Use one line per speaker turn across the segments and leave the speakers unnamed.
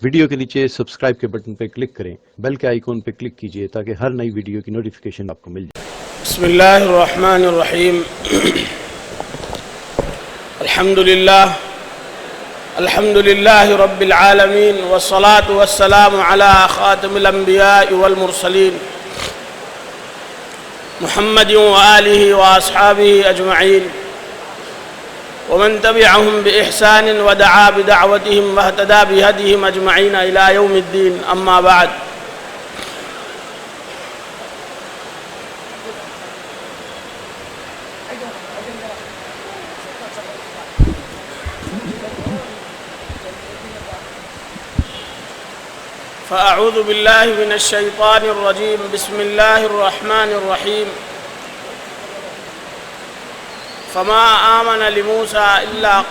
Video کے نیچے subscribe کے بٹن پہ کلک کریں، بیل کے آئیکن پہ کلک کیجئے تاکہ ہر نئی ویڈیو کی نوٹیفیکیشن آپ کو مل جائے۔
بسم اللہ الرحمن الرحیم۔ الحمد للہ رب العالمین والصلاة والسلام علی خاتم الانبیاء والمرسلین محمد وآلہ واصحابہ اجمعین ومن تبعهم بإحسان ودعا بدعوتهم واهتدى بهديهم أجمعين إلى يوم الدين، أما بعد فأعوذ بالله من الشيطان الرجيم، بسم الله الرحمن الرحيم۔ فما آمن لموسى إلا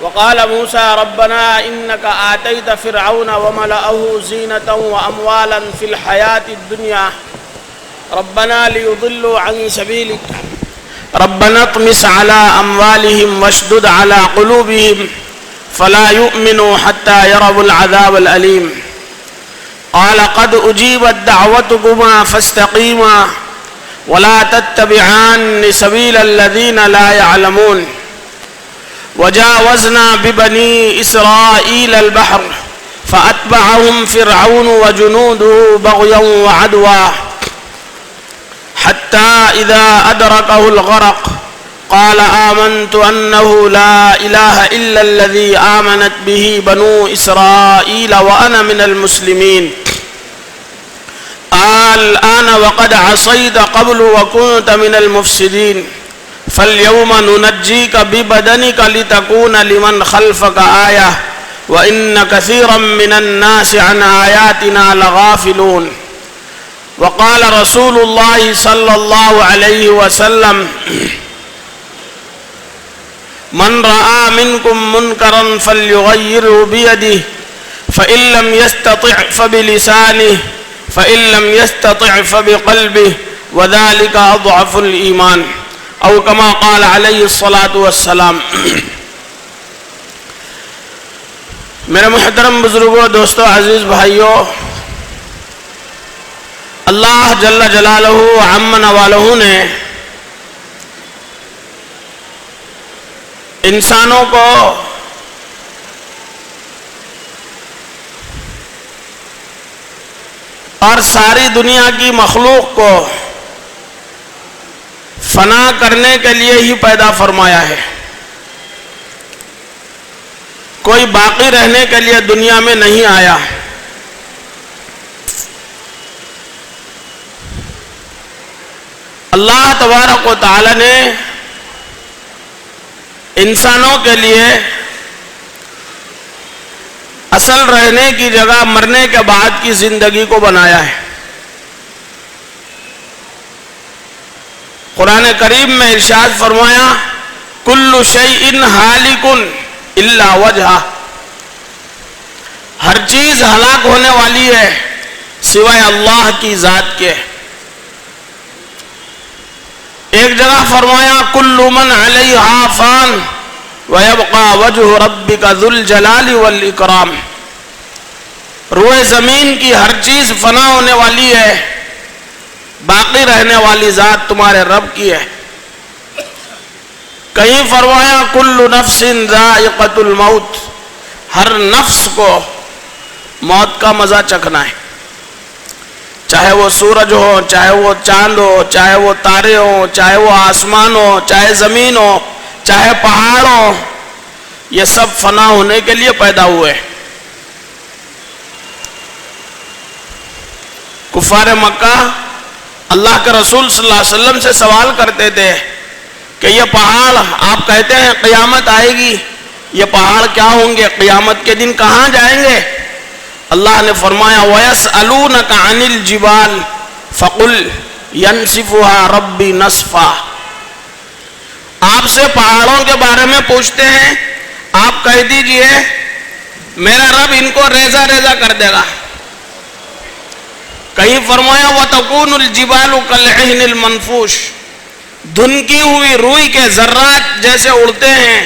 وقال موسى ربنا إنك آتيت فرعون وملأه زينة وأموالا في الحياة الدنيا ربنا ليضلوا عن سبيلك ربنا اطمس على أموالهم واشدد على قلوبهم فلا يؤمنوا حتى يروا العذاب الأليم قال قد أجيبت دعوتكما فاستقيما ولا تتبعان سبيل الذين لا يعلمون وجاوزنا ببني إسرائيل البحر فأتبعهم فرعون وجنوده بغيا وعدوا حتى إذا أدركه الغرق قال آمنت أنه لا إله إلا الذي آمنت به بنو إسرائيل وأنا من المسلمين الآن وقد عصيت قبل وكنت من المفسدين فاليوم ننجيك ببدنك لتكون لمن خلفك آية وإن كثيرا من الناس عن آياتنا لغافلون وقال رسول الله صلى الله عليه وسلم من رأى منكم منكرا فليغيره بيده فإن لم يستطع فبلسانه فإن لم يستطع فبقلبه وذلك أضعف الإيمان أو كما قال عليه الصلاة والسلام۔ میرے محترم بزرگوں، دوستوں، عزیز بھائیوں، اللہ جل جلالہ عم نوالہ نے انسانوں کو اور ساری دنیا کی مخلوق کو فنا کرنے کے لیے ہی پیدا فرمایا ہے، کوئی باقی رہنے کے لیے دنیا میں نہیں آیا۔ اللہ تبارک و تعالی نے انسانوں کے لیے اصل رہنے کی جگہ مرنے کے بعد کی زندگی کو بنایا ہے۔ قرآن کریم میں ارشاد فرمایا کل شیء ہالک الا وجہہ، ہر چیز ہلاک ہونے والی ہے سوائے اللہ کی ذات کے۔ ایک جگہ فرمایا کل من علیہا فان وَيَبْقَى وَجْهُ رَبِّكَ ذُو الْجَلَالِ وَالْإِكْرَامِ، روئے زمین کی ہر چیز فنا ہونے والی ہے، باقی رہنے والی ذات تمہارے رب کی ہے۔ کہیں فرمایا کل نفس ذائقۃ الموت، ہر نفس کو موت کا مزہ چکھنا ہے، چاہے وہ سورج ہو، چاہے وہ چاند ہو، چاہے وہ تارے ہو، چاہے وہ آسمان ہو، چاہے زمین ہو، چاہے پہاڑ ہو، یہ سب فنا ہونے کے لیے پیدا ہوئے۔ کفار مکہ اللہ کے رسول صلی اللہ علیہ وسلم سے سوال کرتے تھے کہ یہ پہاڑ، آپ کہتے ہیں قیامت آئے گی، یہ پہاڑ کیا ہوں گے، قیامت کے دن کہاں جائیں گے؟ اللہ نے فرمایا وَيَسْأَلُونَكَ عَنِ الْجِبَالِ فَقُلْ يَنْسِفُهَا رَبِّي نَسْفًا، آپ سے پہاڑوں کے بارے میں پوچھتے ہیں، آپ کہہ دیجئے میرا رب ان کو ریزہ ریزہ کر دے گا۔ کہیں فرمایا وَتَكُونُ الْجِبَالُ كَالْعِهْنِ الْمَنْفُوشِ، دھنکی ہوئی روئی کے ذرات جیسے اڑتے ہیں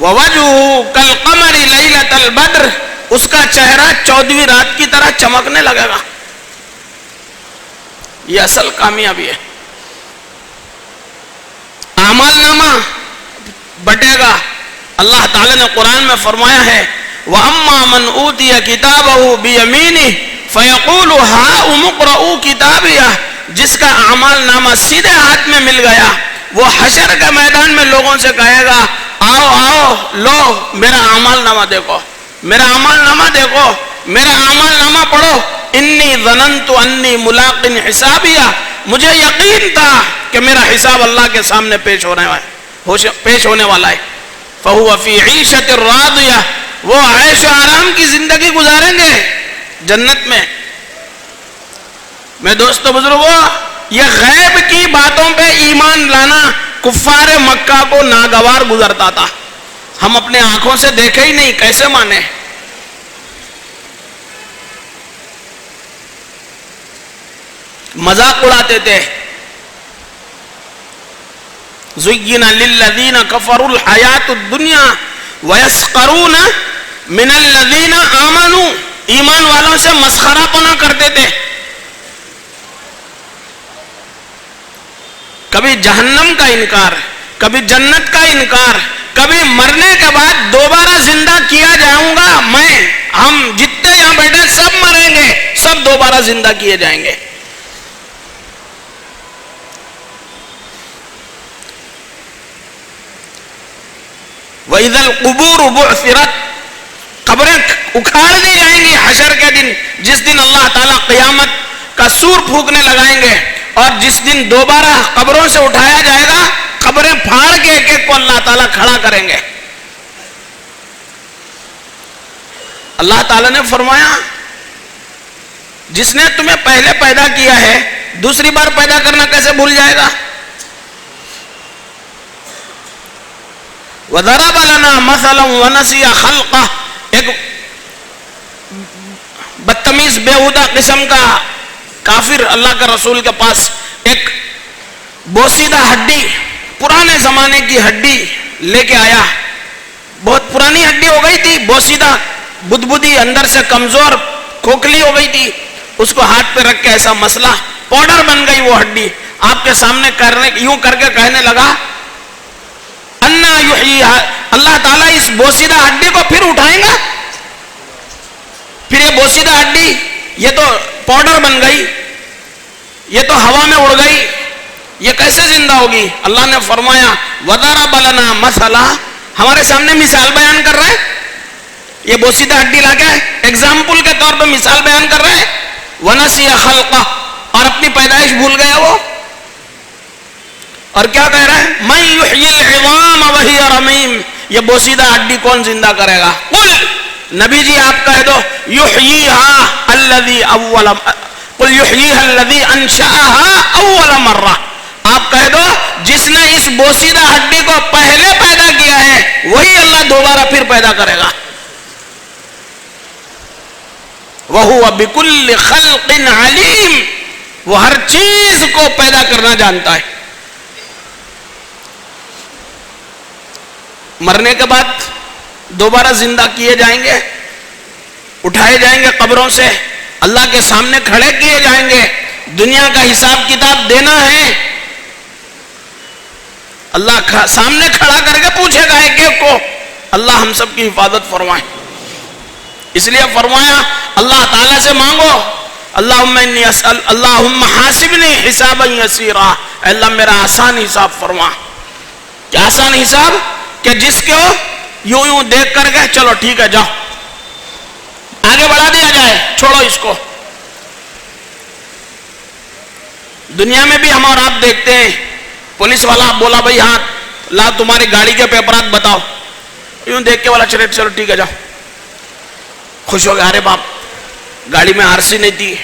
ووجهه كالقمر ليلة البدر، اس کا چہرہ 14ویں رات کی طرح چمکنے لگے گا. یہ اصل کامیابی ہے. اعمال نامہ بٹے گا. اللہ تعالی نے قرآن میں فرمایا ہے وَأَمَّا مَنْ أُوتِيَ كِتَابَهُ بِيَمِينِهِ فَيَقُولُ هَاؤُمُ اقْرَءُوا كِتَابِيَهْ، جس کا اعمال نامہ سیدھے ہاتھ میں مل گیا وہ حشر کے میدان میں لوگوں سے کہے گا آؤ آؤ لو میرا اعمال نامہ دیکھو، میرا اعمال نامہ دیکھو، میرا اعمال نامہ پڑھو. انی ظننت انی ملاق حسابیہ، مجھے یقین تھا کہ میرا حساب اللہ کے سامنے پیش ہونے والا ہے. فہو فی عیشۃ راضیہ، وہ عیش و آرام کی زندگی گزاریں گے جنت میں. میں دوستو بزرگوں، یہ غیب کی باتوں پہ ایمان لانا کفار مکہ کو ناگوار گزرتا تھا. ہم اپنے آنکھوں سے دیکھے ہی نہیں، کیسے مانے؟ مذاق اڑاتے تھے. زُيِّنَ لِلَّذِينَ كَفَرُوا الْحَيَاةُ الدُّنْيَا وَيَسْخَرُونَ مِنَ الَّذِينَ آمَنُوا، ایمان والوں سے مسخرہ پنا کرتے تھے. کبھی جہنم کا انکار، کبھی جنت کا انکار، کبھی مرنے کے بعد دوبارہ زندہ کیا جاؤں گا میں. ہم جتنے یہاں بیٹھے سب مریں گے، سب دوبارہ زندہ کیے جائیں گے. وَإِذَا الْقُبُورُ بُعْثِرَتْ، قبریں اکھاڑ دی جائیں گی حشر کے دن، جس دن اللہ تعالیٰ قیامت کا سور پھونکنے لگائیں گے، اور جس دن دوبارہ قبروں سے اٹھایا جائے گا، قبریں پھاڑ کے ایک ایک کو اللہ تعالیٰ کھڑا کریں گے. اللہ تعالیٰ نے فرمایا جس نے تمہیں پہلے پیدا کیا ہے دوسری بار پیدا کرنا کیسے بھول جائے گا؟ وَضَرَبَ لَنَا مَثَلًا وَنَسِيَ خَلْقَهُ، ایک بدتمیز بیہودہ قسم کا کافر اللہ کا رسول کے پاس ایک بوسیدہ ہڈی، پرانے زمانے کی ہڈی لے کے آیا. بہت پرانی ہڈی ہو گئی تھی، بوسیدہ، بدبودی، اندر سے کمزور، کھوکھلی ہو گئی تھی. اس کو ہاتھ پہ رکھ کے ایسا مسئلہ، پاؤڈر بن گئی وہ ہڈی. آپ کے سامنے یوں کر کے کہنے لگا انا یحیی، اللہ تعالیٰ اس بوسیدہ ہڈی کو پھر اٹھائیں گا؟ پھر یہ بوسیدہ ہڈی، یہ تو پاؤڈر بن گئی، یہ تو ہوا میں اڑ گئی، یہ کیسے زندہ ہوگی؟ اللہ نے فرمایا وَضَرَبَ لَنَا مَثَلًا، ہمارے سامنے مثال بیان کر رہا ہے. یہ بوسیدہ ہڈی لا کے ایگزامپل کے طور پہ مثال بیان کر رہا ہے. وَنَسِيَ خَلْقَهُ، اور اپنی پیدائش بھول گیا وہ. اور کیا کہہ رہا ہے مَن يُحْيِي الْعِظَامَ وَهِيَ رَمِيمٌ، یہ بوسیدہ ہڈی کون زندہ کرے گا؟ قل، نبی جی آپ کہہ دو يُحْيِيهَا الَّذِي قل يُحْيِيهَا الَّذِي أَنشَأَهَا أَوَّلَ مَرَّةٍ، آپ کہہ دو جس نے اس بوسیدہ ہڈی کو پہلے پیدا کیا ہے وہی اللہ دوبارہ پھر پیدا کرے گا. وَهُوَ بِكُلِّ خَلْقٍ عَلِيمٌ، وہ ہر چیز کو پیدا کرنا جانتا ہے. مرنے کے بعد دوبارہ زندہ کیے جائیں گے، اٹھائے جائیں گے قبروں سے، اللہ کے سامنے کھڑے کیے جائیں گے. دنیا کا حساب کتاب دینا ہے، اللہ سامنے کھڑا کر کے پوچھے گا ایک ایک کو. اللہ ہم سب کی حفاظت فرمائے. اس لیے فرمایا اللہ تعالیٰ سے مانگو اللہم حاسبنی حسابا یسیرا، اللہ میرا آسان حساب فرما. کیا آسان حساب؟ کہ جس کو یوں یوں دیکھ کر کے چلو ٹھیک ہے جاؤ، آگے بڑھا دیا جائے، چھوڑو اس کو. دنیا میں بھی ہم اور آپ دیکھتے ہیں، پولیس والا بولا بھائی ہاں لا تمہاری گاڑی کے پیپرات بتاؤ، یوں دیکھ کے والا چلو ٹھیک ہے جاؤ. خوش ہو گیا، ارے باپ گاڑی میں آر سی نہیں تھی،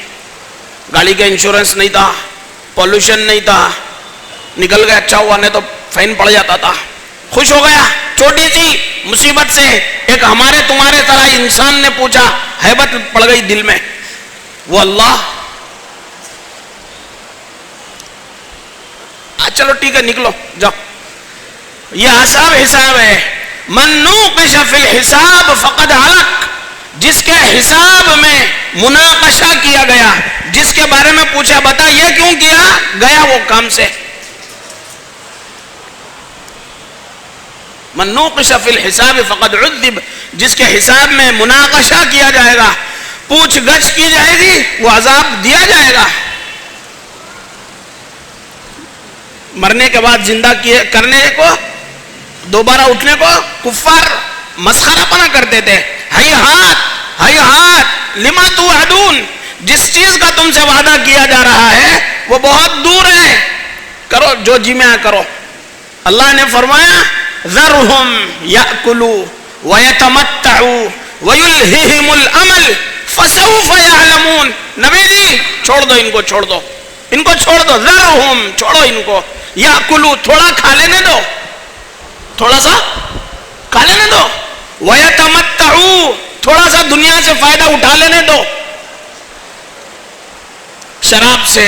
گاڑی کا انشورنس نہیں تھا، پولوشن نہیں تھا، نکل گیا، اچھا ہوا نہیں تو فائن پڑ جاتا تھا. خوش ہو گیا. چھوٹی سی مصیبت سے ایک ہمارے تمہارے طرح انسان نے پوچھا، ہیبت پڑ گئی دل میں. وہ اللہ چلو ٹھیک ہے نکلو جاؤ. یہ حساب ہے. من نوقش فی الحساب فقد ہلک، جس کے حساب میں مناقشہ کیا گیا، جس کے بارے میں پوچھا بتا یہ کیوں کیا، گیا وہ کام سے. من نوقش فی الحساب فقد عذب، جس کے حساب میں مناقشہ کیا جائے گا، پوچھ گچھ کی جائے گی، وہ عذاب دیا جائے گا. مرنے کے بعد زندہ کرنے کو، دوبارہ اٹھنے کو کفار مسخرہ پنا کرتے تھے. ہیہات لما توعدون، جس چیز کا تم سے وعدہ کیا جا رہا ہے وہ بہت دور ہے، کرو جو جی میں کرو. اللہ نے فرمایا ذرہم یأکلوا ویتمتعوا ویلہہم الامل فسوف یعلمون. نبی جی چھوڑ دو ان کو، چھوڑ دو ان کو، چھوڑ دو، ذرہم چھوڑو ان کو، یأکلوا تھوڑا کھا لینے دو، تھوڑا سا کھا لینے دو، ویتمتعوا تھوڑا سا دنیا سے فائدہ اٹھا لینے دو، شراب سے،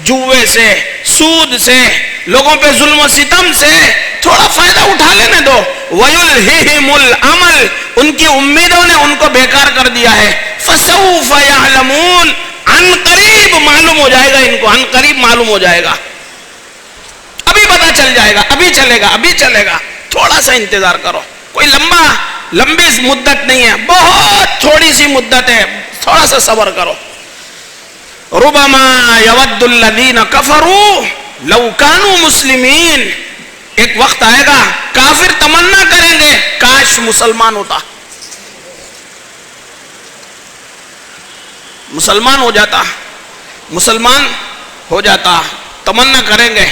جوے سے، سود سے، لوگوں پہ ظلم و ستم سے تھوڑا فائدہ اٹھا لینے دو. وَيُلْهِهِمُ الْعَمَلِ، ان کی امیدوں نے ان کو بیکار کر دیا ہے. فَسَوْفَ يَعْلَمُونَ، عن قریب معلوم ہو جائے گا ان کو، عن قریب معلوم ہو جائے گا، ابھی پتہ چل جائے گا، ابھی چلے گا، ابھی چلے گا. تھوڑا سا انتظار کرو، کوئی لمبی مدت نہیں ہے، بہت تھوڑی سی مدت ہے، تھوڑا سا صبر کرو. ربما یود الذین کفروا لو کانوا مسلمین، ایک وقت آئے گا کافر تمنا کریں گے کاش مسلمان ہوتا، مسلمان ہو جاتا، مسلمان ہو جاتا، تمنا کریں گے.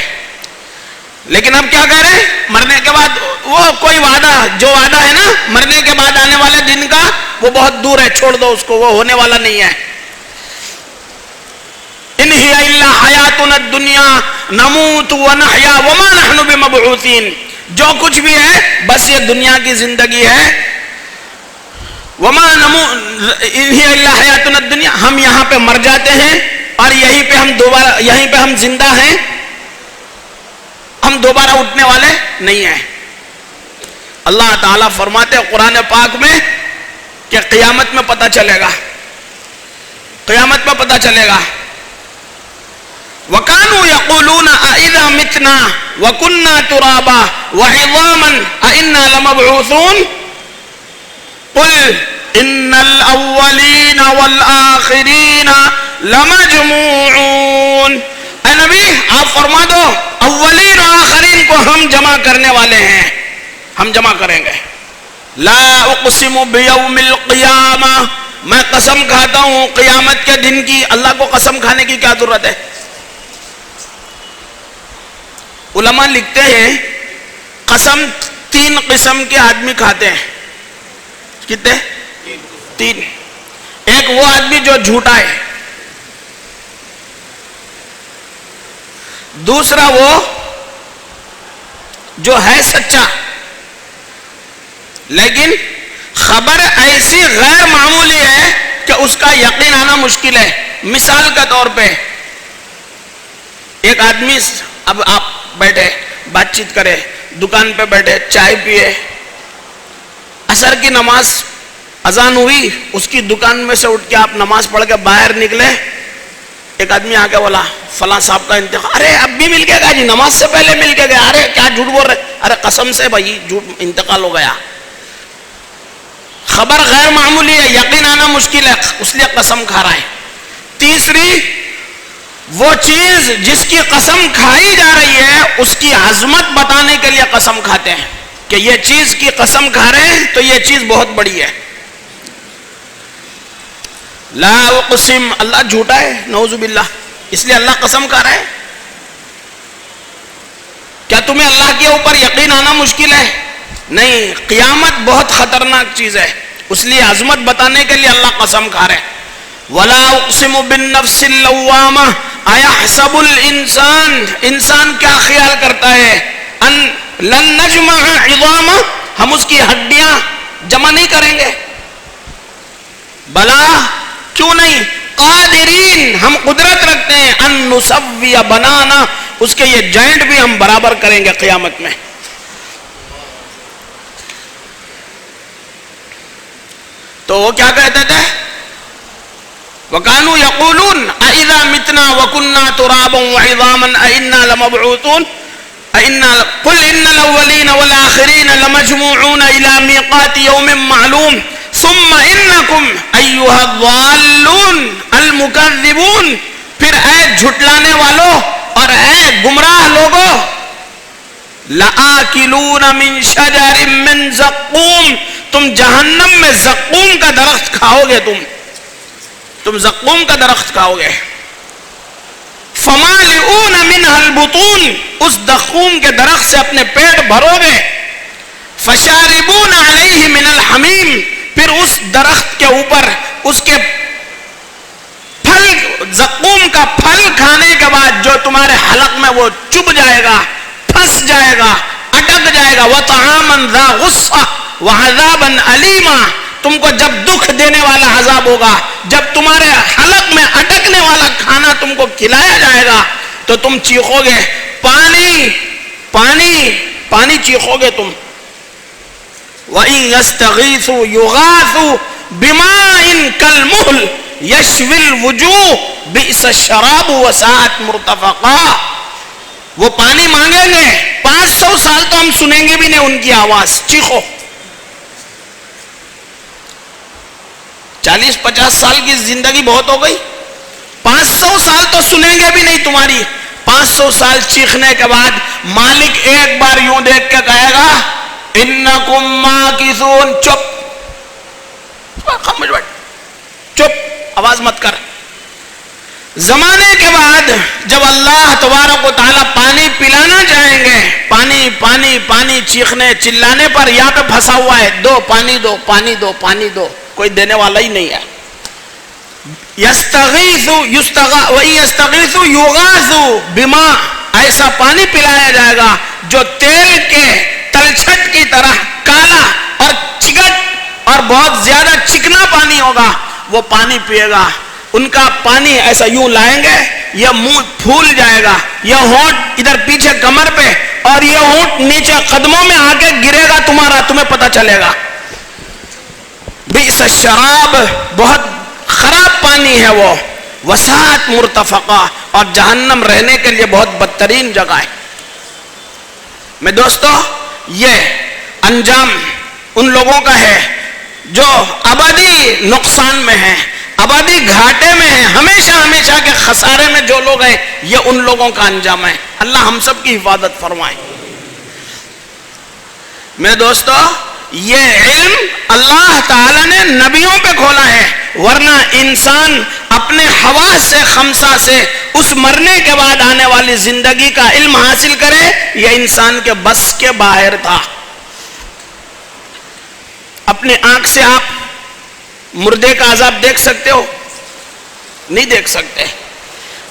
لیکن اب کیا کہہ رہے ہیں، مرنے کے بعد وہ کوئی وعدہ، جو وعدہ ہے نا مرنے کے بعد آنے والے دن کا، وہ بہت دور ہے، چھوڑ دو اس کو، وہ ہونے والا نہیں ہے. ان ہی الا حیاتنا الدنیا نموت ونحیا وما نحن بمبعوثین، جو کچھ بھی ہے بس یہ دنیا کی زندگی ہے. وما نموت ان ہی الا حیاتنا الدنیا، ہم یہاں پہ مر جاتے ہیں اور یہیں پہ ہم دوبارہ، یہیں پہ ہم زندہ ہیں، ہم دوبارہ اٹھنے والے نہیں ہیں. اللہ تعالیٰ فرماتے ہیں قرآن پاک میں کہ قیامت میں پتہ چلے گا، قیامت میں پتہ چلے گا. وَكَانُوا يَقُولُونَ أَإِذَا مِتْنَا وَكُنَّا تُرَابًا وَعِظَامًا أَإِنَّا لَمَبْعُوثُونَ قُلْ إِنَّ الْأَوَّلِينَ وَالْآخِرِينَ لَمَجْمُوعُونَ. اے نبی آپ فرما دو اولین اور آخرین کو ہم جمع کرنے والے ہیں، ہم جمع کریں گے. لا اقسم بیوم القیامہ، میں قسم کھاتا ہوں قیامت کے دن کی. اللہ کو قسم کھانے کی کیا ضرورت ہے؟ علماء لکھتے ہیں قسم 3 قسم کے آدمی کھاتے ہیں. کتنے؟ 3. ایک وہ آدمی جو جھوٹا ہے، دوسرا وہ جو ہے سچا لیکن خبر ایسی غیر معمولی ہے کہ اس کا یقین آنا مشکل ہے. مثال کے طور پہ ایک آدمی، اب آپ بیٹھے بات چیت کرے، دکان پہ بیٹھے چائے پیے، عصر کی نماز اذان ہوئی، اس کی دکان میں سے اٹھ کے آپ نماز پڑھ کے باہر نکلے، ایک آدمی آ کے بولا فلاں صاحب کا انتقال، ارے اب بھی مل کے گیا جی، نماز سے پہلے مل کے گیا. ارے کیا جھوٹ بول رہے، ارے قسم سے بھائی جھوٹ، انتقال ہو گیا. خبر غیر معمولی ہے، یقین آنا مشکل ہے، اس لیے قسم کھا رہا ہے. تیسری وہ چیز جس کی قسم کھائی جا رہی ہے اس کی عظمت بتانے کے لیے قسم کھاتے ہیں کہ یہ چیز کی قسم کھا رہے ہیں تو یہ چیز بہت بڑی ہے. لا اقسم، اللہ جھوٹا ہے نعوذ باللہ، اس لیے اللہ قسم کھا رہا ہے. کیا تمہیں اللہ کے اوپر یقین آنا مشکل ہے؟ نہیں، قیامت بہت خطرناک چیز ہے، اس لیے عظمت بتانے کے لیے اللہ قسم کھا رہے ہیں. ولا اقسم بالنفس اللوامہ، ایحسب الانسان، انسان کیا خیال کرتا ہے، ان لن نجمع عظامہ، ہم اس کی ہڈیاں جمع نہیں کریں گے. بلا، کیوں نہیں، قادرین، ہم قدرت رکھتے ہیں، ان نسوی بنانا، اس کے یہ جوائنٹ بھی ہم برابر کریں گے قیامت میں. تو وہ کیا کہتے تھے؟ وَكَانُوا يَقُولُونَ أَإِذَا مِتْنَا وَكُنَّا تُرَابًا وَعِظَامًا أَإِنَّا لَمَبْعُوثُونَ قُلْ إِنَّ الْأَوَّلِينَ وَالْآخِرِينَ لَمَجْمُوعُونَ إِلَى مِيقَاتِ يَوْمٍ مَّعْلُومٍ ثُمَّ إِنَّكُمْ أَيُّهَا الضَّالُّونَ الْمُكَذِّبُونَ. پھر اے جھٹلانے والوں اور اے گمراہ لوگوں، لَآكِلُونَ مِن شَجَرٍ مِّن زَقُّومٍ، تم جہنم میں زقوم کا درخت کھاؤ گے. تم زقوم کا درخت کھاؤ گے. فَمَالِئُونَ مِنْهَا الْبُطُونَ، اس زقوم کے درخت سے اپنے پیٹ بھرو گے. فَشَارِبُونَ عَلَيْهِ مِنَ الْحَمِيمِ، پھر اس درخت کے اوپر اس کے پھل، زقوم کا پھل کھانے کے بعد جو تمہارے حلق میں وہ چبھ جائے گا، پھنس جائے گا، اٹک جائے گا. وَطَعَامًا ذَا غُصَّةٍ وَعَذَابًا أَلِيمًا، تم کو جب دکھ دینے والا عذاب ہوگا، جب تمہارے حلق میں اٹکنے والا کھانا تم کو کھلایا جائے گا تو تم چیخو گے، پانی پانی پانی چیخو گے تم. وَإِن يَسْتَغِيثُوا يُغَاثُوا بِمَاءٍ كَالْمُهْلِ يَشْوِي الْوُجُوهَ بِئْسَ الشَّرَابُ وَسَاءَتْ مُرْتَفَقًا. وہ پانی مانگیں گے، 500 سال تو ہم سنیں گے بھی نہیں ان کی آواز. چیخو. 40-50 سال کی زندگی بہت ہو گئی، 500 سال تو سنیں گے بھی نہیں تمہاری. 500 سال چیخنے کے بعد مالک ایک بار یوں دیکھ کے کہے گا انکم ماکثون. چپ، خاموش بیٹھ، چپ، آواز مت کر. زمانے کے بعد جب اللہ تبارک و تعالیٰ پانی پلانا چاہیں گے، پانی پانی پانی چیخنے چلانے پر یہاں پہ پھنسا ہوا ہے، دو پانی دو پانی دو پانی دو، کوئی دینے والا ہی نہیں ہے. یستغیث یغاث بما، ایسا پانی پلایا جائے گا جو تیل کے تلچھٹ کی طرح کالا اور چگٹ اور بہت زیادہ چکنا پانی ہوگا. وہ پانی پیے گا. ان کا پانی ایسا یوں لائیں گے، یہ منہ پھول جائے گا، یہ ہونٹ ادھر پیچھے کمر پہ اور یہ ہونٹ نیچے قدموں میں آ کے گرے گا تمہارا، تمہیں پتہ چلے گا. بئس الشراب، بہت خراب پانی ہے وہ. وساعت مرتفقہ، اور جہنم رہنے کے لیے بہت بدترین جگہ ہے. میں دوستو، یہ انجام ان لوگوں کا ہے جو ابدی نقصان میں ہیں، ابدی گھاٹے میں ہیں، ہمیشہ ہمیشہ کے خسارے میں جو لوگ ہیں، یہ ان لوگوں کا انجام ہے. اللہ ہم سب کی حفاظت فرمائے. میں دوستو، یہ علم اللہ تعالیٰ نے نبیوں پہ کھولا ہے، ورنہ انسان اپنے حواس سے خمسہ سے اس مرنے کے بعد آنے والی زندگی کا علم حاصل کرے، یہ انسان کے بس کے باہر تھا. اپنے آنکھ سے آپ مردے کا عذاب دیکھ سکتے ہو؟ نہیں دیکھ سکتے.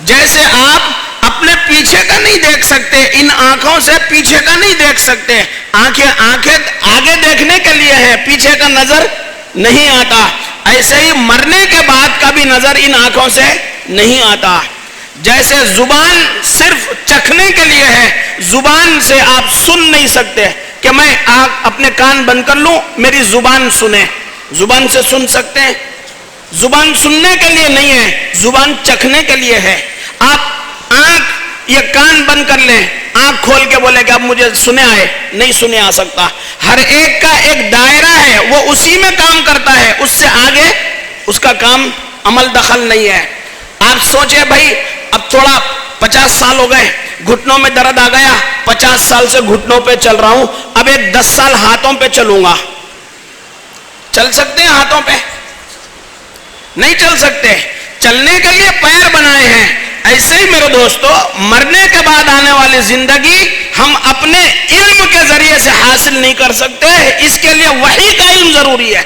جیسے آپ اپنے پیچھے کا نہیں دیکھ سکتے، ان آنکھوں سے پیچھے کا نہیں دیکھ سکتے. آنکھیں آگے دیکھنے کے لیے ہے، پیچھے کا نظر نہیں آتا. ایسے ہی مرنے کے بعد کا بھی نظر ان آنکھوں سے نہیں آتا. جیسے زبان صرف چکھنے کے لیے ہے، زبان سے آپ سن نہیں سکتے کہ میں اپنے کان بند کر لوں میری زبان سنے. زبان سے سن سکتے ہیں؟ زبان سننے کے لیے نہیں ہے، زبان چکھنے کے لیے ہے. آپ آنکھ یہ کان بند کر لیں، آنکھ کھول کے بولے کہ اب مجھے سنے آئے، نہیں سنے آ سکتا. ہر ایک کا ایک دائرہ ہے، وہ اسی میں کام کرتا ہے، اس سے آگے اس کا کام عمل دخل نہیں ہے. آپ سوچے بھائی اب تھوڑا 50 سال ہو گئے، گھٹنوں میں درد آ گیا، 50 سال سے گھٹنوں پہ چل رہا ہوں، اب ایک 10 سال ہاتھوں پہ چلوں گا. چل سکتے ہیں ہاتھوں پہ؟ نہیں چل سکتے. چلنے کے لیے پیر بنائے ہیں. ایسے ہی میرے دوستو، مرنے کے بعد آنے والی زندگی ہم اپنے علم کے ذریعے سے حاصل نہیں کر سکتے، اس کے لیے وحی کا علم ضروری ہے.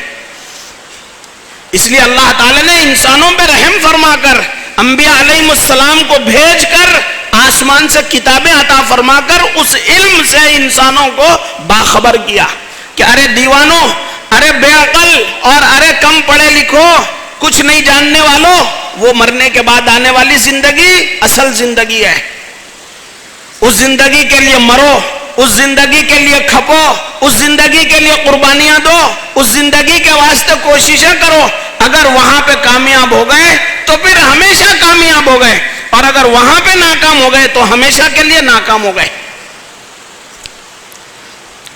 اس لیے اللہ تعالی نے انسانوں پہ رحم فرما کر انبیاء علیہ السلام کو بھیج کر آسمان سے کتابیں عطا فرما کر اس علم سے انسانوں کو باخبر کیا کہ ارے دیوانوں، ارے بے عقل اور ارے کم پڑھے لکھو، کچھ نہیں جاننے والوں، وہ مرنے کے بعد آنے والی زندگی اصل زندگی ہے. اس زندگی کے لیے مرو، اس زندگی کے لیے کھپو، اس زندگی کے لیے قربانیاں دو، اس زندگی کے واسطے کوششیں کرو. اگر وہاں پہ کامیاب ہو گئے تو پھر ہمیشہ کامیاب ہو گئے، اور اگر وہاں پہ ناکام ہو گئے تو ہمیشہ کے لیے ناکام ہو گئے.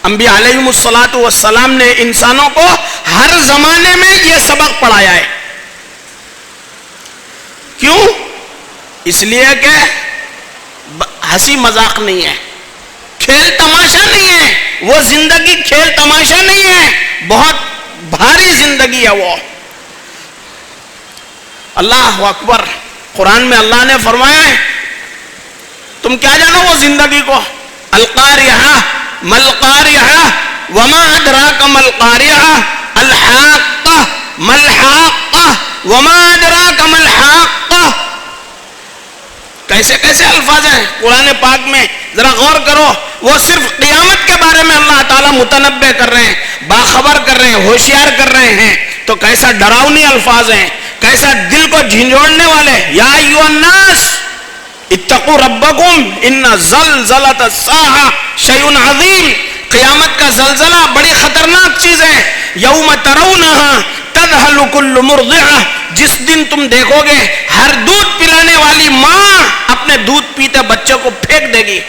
انبیاء علیہم الصلاۃ والسلام نے انسانوں کو ہر زمانے میں یہ سبق پڑھایا ہے. کیوں؟ اس لیے کہ ہنسی مذاق نہیں ہے، کھیل تماشا نہیں ہے، وہ زندگی کھیل تماشا نہیں ہے، بہت بھاری زندگی ہے وہ. اللہ اکبر. قرآن میں اللہ نے فرمایا ہے تم کیا جانو وہ زندگی کو؟ القاریہ ملقاریہ وما ادراک ملقاریہ الحاقہ ملحاقہ وما ادراک ملحاقہ. کیسے کیسے الفاظ ہیں قرآن پاک میں، ذرا غور کرو. وہ صرف قیامت کے بارے میں اللہ تعالیٰ متنبع کر رہے ہیں، باخبر کر رہے ہیں، ہوشیار کر رہے ہیں. تو کیسا ڈراؤنی الفاظ ہیں، کیسا دل کو جھنجھوڑنے والے. یا ایھا الناس اتقوا ربکم ان زلزلۃ الساعہ شیء عظیم. قیامت کا زلزلہ بڑی خطرناک چیز ہے. یوم ترونھا تذہل کل مرضعہ. جس دن تم دیکھو گے ہر دودھ پلانے والی ماں اپنے دودھ پیتے بچے کو پھینک دے گی.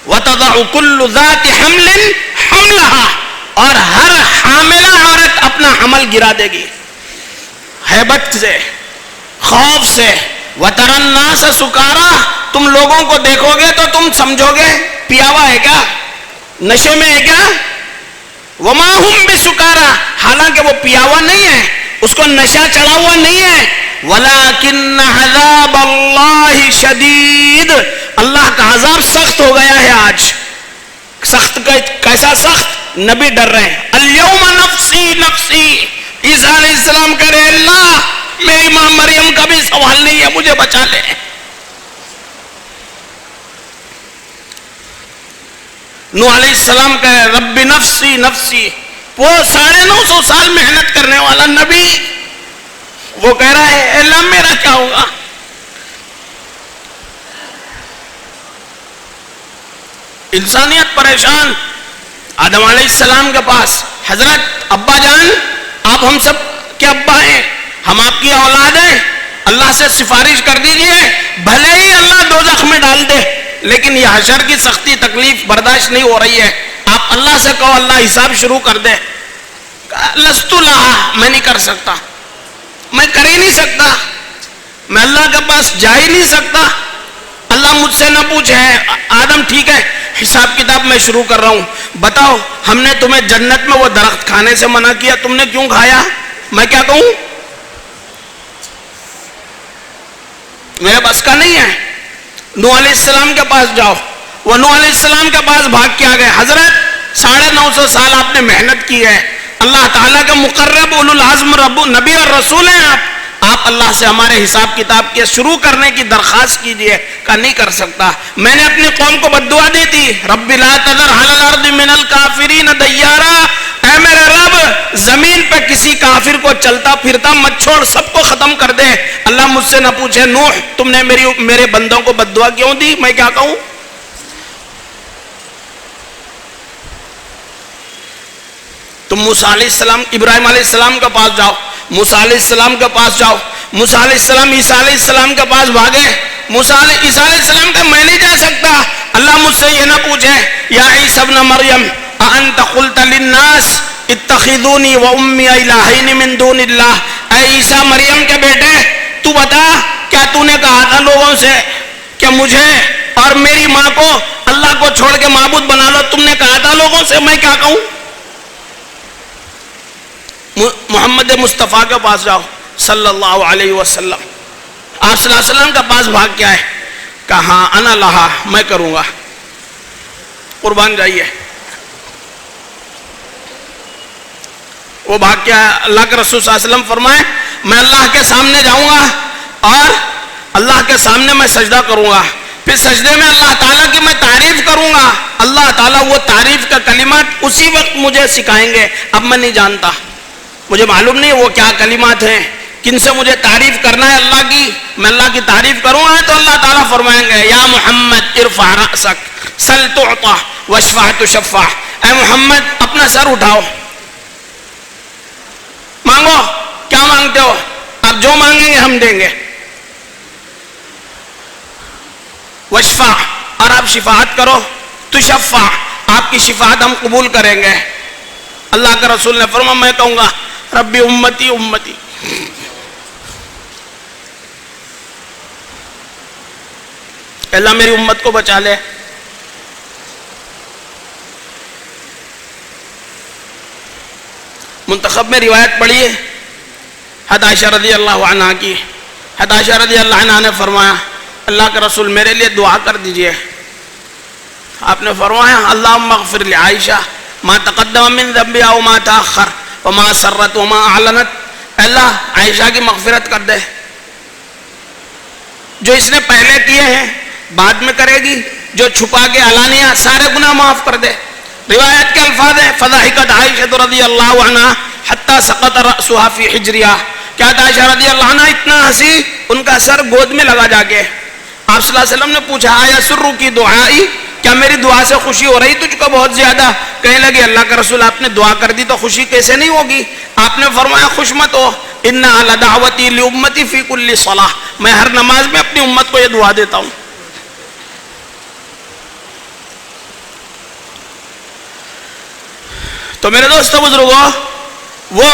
وتضع كل ذات حمل حملها. اور ہر حاملہ عورت اپنا حمل گرا دے گی ہیبت سے، خوف سے. وترى الناس سکارا. تم لوگوں کو دیکھو گے تو تم سمجھو گے پیا ہوا ہے کیا، نشے میں ہے کیا. وما هم بسکارا. حالانکہ وہ پیا ہوا نہیں ہے، اس کو نشہ چڑھا ہوا نہیں ہے. ولكن عذاب اللہ شدید. اللہ کا عذاب سخت ہو گیا ہے آج. سخت کیسا سخت؟ نبی ڈر رہے ہیں. اليوم نفسی نفسی. عیسیٰ علیہ السلام کہہ رہے اللہ میری ماں مریم کا بھی سوال نہیں ہے، مجھے بچا لے. نوح علیہ السلام کہہ رہے رب نفسی نفسی. وہ 950 سال محنت کرنے والا نبی وہ کہہ رہا ہے اللہ میرا کیا ہوگا. انسانیت پریشان. آدم علیہ السلام کے پاس حضرت ابا جان آپ ہم سب کے ابا ہیں، ہم آپ کی اولاد ہیں، اللہ سے سفارش کر دیجئے بھلے ہی اللہ دوزخ میں ڈال دے لیکن یہ حشر کی سختی تکلیف برداشت نہیں ہو رہی ہے. آپ اللہ سے کہو اللہ حساب شروع کر دے. لست لہا. میں نہیں کر سکتا، میں کر ہی نہیں سکتا، میں اللہ کے پاس جا ہی نہیں سکتا. اللہ مجھ سے نہ پوچھے. آدم ٹھیک ہے حساب کتاب میں شروع کر رہا ہوں. بتاؤ ہم نے تمہیں جنت میں وہ درخت کھانے سے منع کیا، تم نے کیوں کھایا؟ میں کیا کہوں؟ میرے بس کا نہیں ہے. نوح علیہ السلام کے پاس جاؤ. وہ نوح علیہ السلام کے پاس بھاگ کے آ گئے. حضرت 950 سال آپ نے محنت کی ہے، اللہ تعالیٰ کے مقرب اولو العزم رب نبی اور رسول ہیں آپ اللہ سے ہمارے حساب کتاب کے شروع کرنے کی درخواست کیجئے. کہا نہیں کر سکتا. میں نے اپنی قوم کو بد دعا دی تھی رب لا تذر علی الارض من الکافرین دیارا. اے میرے رب زمین پہ کسی کافر کو چلتا پھرتا مت چھوڑ، سب کو ختم کر دے. اللہ مجھ سے نہ پوچھے نوح تم نے میرے بندوں کو بد دعا کیوں دی، میں کیا کہوں؟ تم موسیٰ علیہ السلام ابراہیم علیہ السلام کے پاس جاؤ، موسیٰ علیہ السلام کے پاس جاؤ. موسیٰ علیہ السلام عیسیٰ علیہ السلام کے پاس بھاگے. عیسیٰ علیہ السلام کہ میں نہیں جا سکتا. اللہ مجھ سے یہ نہ پوچھے یا عیسی ابن مریم اانت قلت للناس اتخذونی و امی الہین من دون اللہ. اے عیسیٰ مریم کے بیٹے تو بتا کیا تو نے کہا تھا لوگوں سے کہ مجھے اور میری ماں کو اللہ کو چھوڑ کے معبود بنا لو؟ تم نے کہا تھا لوگوں سے، میں کیا کہوں؟ محمد مصطفیٰ کے پاس جاؤ صلی اللہ علیہ وسلم. آپ صلی اللہ علیہ وسلم کے پاس بھاگ کے آئے. کہا انا لہا، میں کروں گا، قربان جائیے. وہ بھاگ کے آئے. اللہ کے رسول صلی اللہ علیہ وسلم فرمائے میں اللہ کے سامنے جاؤں گا اور اللہ کے سامنے میں سجدہ کروں گا. پھر سجدے میں اللہ تعالیٰ کی میں تعریف کروں گا. اللہ تعالیٰ وہ تعریف کا کلمات اسی وقت مجھے سکھائیں گے. اب میں نہیں جانتا، مجھے معلوم نہیں وہ کیا کلمات ہیں، کن سے مجھے تعریف کرنا ہے اللہ کی، میں اللہ کی تعریف کروں گا تو اللہ تعالیٰ فرمائیں گے یا محمد ارفع رأسک سل تعطى واشفع تشفع، اے محمد اپنا سر اٹھاؤ، مانگو، کیا مانگتے ہو، آپ جو مانگیں گے ہم دیں گے، واشفع اور آپ شفاعت کرو، تشفع آپ کی شفاعت ہم قبول کریں گے۔ اللہ کے رسول نے فرمایا میں کہوں گا ربی امتی امتی، اللہ میری امت کو بچا لے۔ منتخب میں روایت پڑھی ہے حضرت عائشہ رضی اللہ عنہا کی، حضرت عائشہ رضی اللہ عنہا نے فرمایا اللہ کے رسول میرے لیے دعا کر دیجئے۔ آپ نے فرمایا اللہم اغفر لعائشہ ما تقدم من ذنبها وما تاخر وما سرت وما اعلنت، اللہ عائشہ کی مغفرت کر دے، جو اس نے پہلے کیے ہیں بعد میں کرے گی، جو چھپا کے علانیہ سارے گناہ معاف کر دے۔ روایت کے الفاظ ہیں فضحکت عائشہ رضی اللہ عنہا حتی سقط رأسها فی حجرها، کیا عائشہ رضی اللہ عنہ اتنا ہنسی ان کا سر گود میں لگا جا کے۔ آپ صلی اللہ علیہ وسلم نے پوچھا آیا سرو کی دعائی، کیا میری دعا سے خوشی ہو رہی تجھ کو بہت زیادہ؟ کہنے لگے اللہ کا رسول آپ نے دعا کر دی تو خوشی کیسے نہیں ہوگی؟ آپ نے فرمایا خوش مت ہو، انا لدعوتی لامتی فی کل صلاح، میں ہر نماز میں اپنی امت کو یہ دعا دیتا ہوں۔ تو میرے دوستو بزرگوں، وہ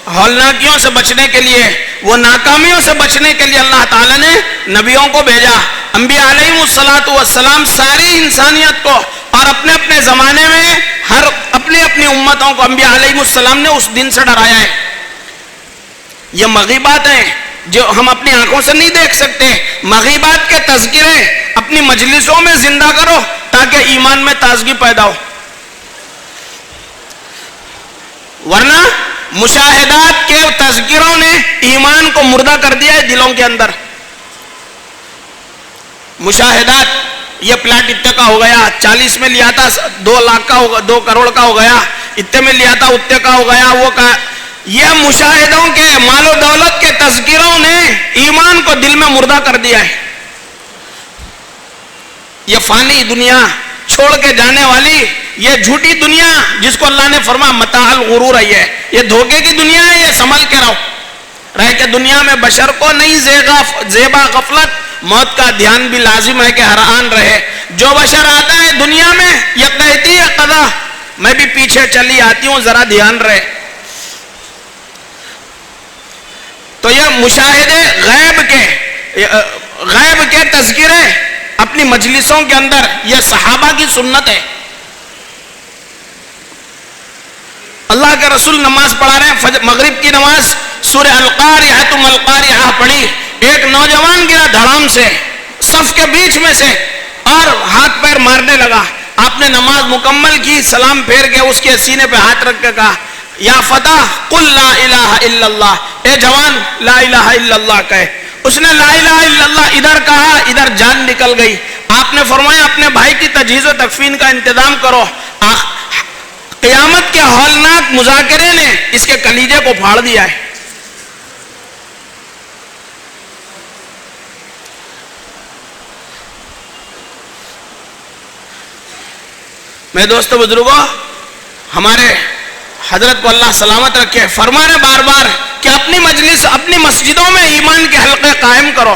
ہولناکیوں سے بچنے کے لیے، وہ ناکامیوں سے بچنے کے لیے اللہ تعالیٰ نے نبیوں کو بھیجا۔ انبیاء علیہم السلام ساری انسانیت کو اور اپنے اپنے زمانے میں ہر اپنی اپنی امتوں کو انبیاء علیہم السلام نے اس دن سے ڈرایا ہے۔ یہ مغیبات ہیں جو ہم اپنی آنکھوں سے نہیں دیکھ سکتے، مغیبات کے تذکرے اپنی مجلسوں میں زندہ کرو تاکہ ایمان میں تازگی پیدا ہو، ورنہ مشاہدات کے تذکروں نے ایمان کو مردہ کر دیا ہے دلوں کے اندر۔ مشاہدات، یہ پلاٹ اتنے کا ہو گیا، 40 میں لیا تھا 2 لاکھ کا ہوگا، 2 کروڑ کا ہو گیا، اتنے میں لیا تھا اتنے کا ہو گیا، وہ کا یہ مشاہدوں کے مال و دولت کے تذکروں نے ایمان کو دل میں مردہ کر دیا ہے۔ یہ فانی دنیا چھوڑ کے جانے والی یہ جھوٹی دنیا جس کو اللہ نے فرمایا متاع الغرور ہے، یہ دھوکے کی دنیا ہے، یہ سنبھل کے رہ کے دنیا میں بشر کو نہیں زیبا غفلت، موت کا دھیان بھی لازم ہے کہ ہر آن رہے۔ جو بشر آتا ہے دنیا میں یہ کہتی ہے قضا میں بھی پیچھے چلی آتی ہوں ذرا دھیان رہے۔ تو یہ مشاہدے غیب کے تذکرے اپنی مجلسوں کے اندر، یہ صحابہ کی سنت ہے۔ اللہ کے رسول نماز پڑھا رہے ہیں، مغرب کی نماز، سورہ القاریعۃ ما القاریعہ پڑھی، ایک نوجوان گرا دھڑام سے صف کے بیچ میں سے اور ہاتھ پیر مارنے لگا۔ آپ نے نماز مکمل کی، سلام پھیر کے اس کے سینے پہ ہاتھ رکھ کے کہا یا فتح قل لا الہ الا اللہ، اے جوان لا الہ الا اللہ کہے۔ اس نے لا الہ الا اللہ ادھر کہا، ادھر جان نکل گئی۔ آپ نے فرمایا اپنے بھائی کی تجہیز و تکفین کا انتظام کرو۔ قیامت کے ہولناک مذاکرے نے اس کے کلیجے کو پھاڑ دیا ہے۔ میں دوستو بزرگوں، ہمارے حضرت کو اللہ سلامت رکھے، فرما رہے بار بار کہ اپنی مجلس، اپنی مسجدوں میں ایمان کے حلقے قائم کرو۔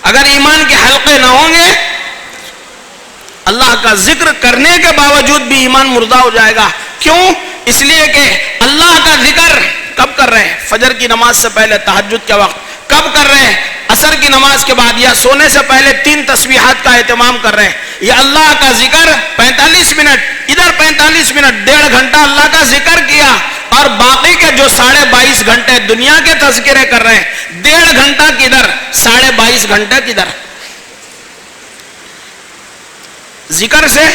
اگر ایمان کے حلقے نہ ہوں گے، اللہ کا ذکر کرنے کے باوجود بھی ایمان مردہ ہو جائے گا۔ کیوں؟ اس لیے کہ اللہ کا ذکر کب کر رہے ہیں؟ فجر کی نماز سے پہلے، تہجد کے وقت کب کر رہے ہیں؟ عصر کی نماز کے بعد یا سونے سے پہلے 3 تسبیحات کا اہتمام کر رہے ہیں۔ یہ اللہ کا ذکر 45 منٹ ادھر، 45 منٹ، 1.5 گھنٹہ اللہ کا ذکر کیا، اور باقی کے جو 22.5 گھنٹے دنیا کے تذکرے کر رہے ہیں، 1.5 گھنٹہ کدھر، 22.5 گھنٹے کدھر۔ ذکر سے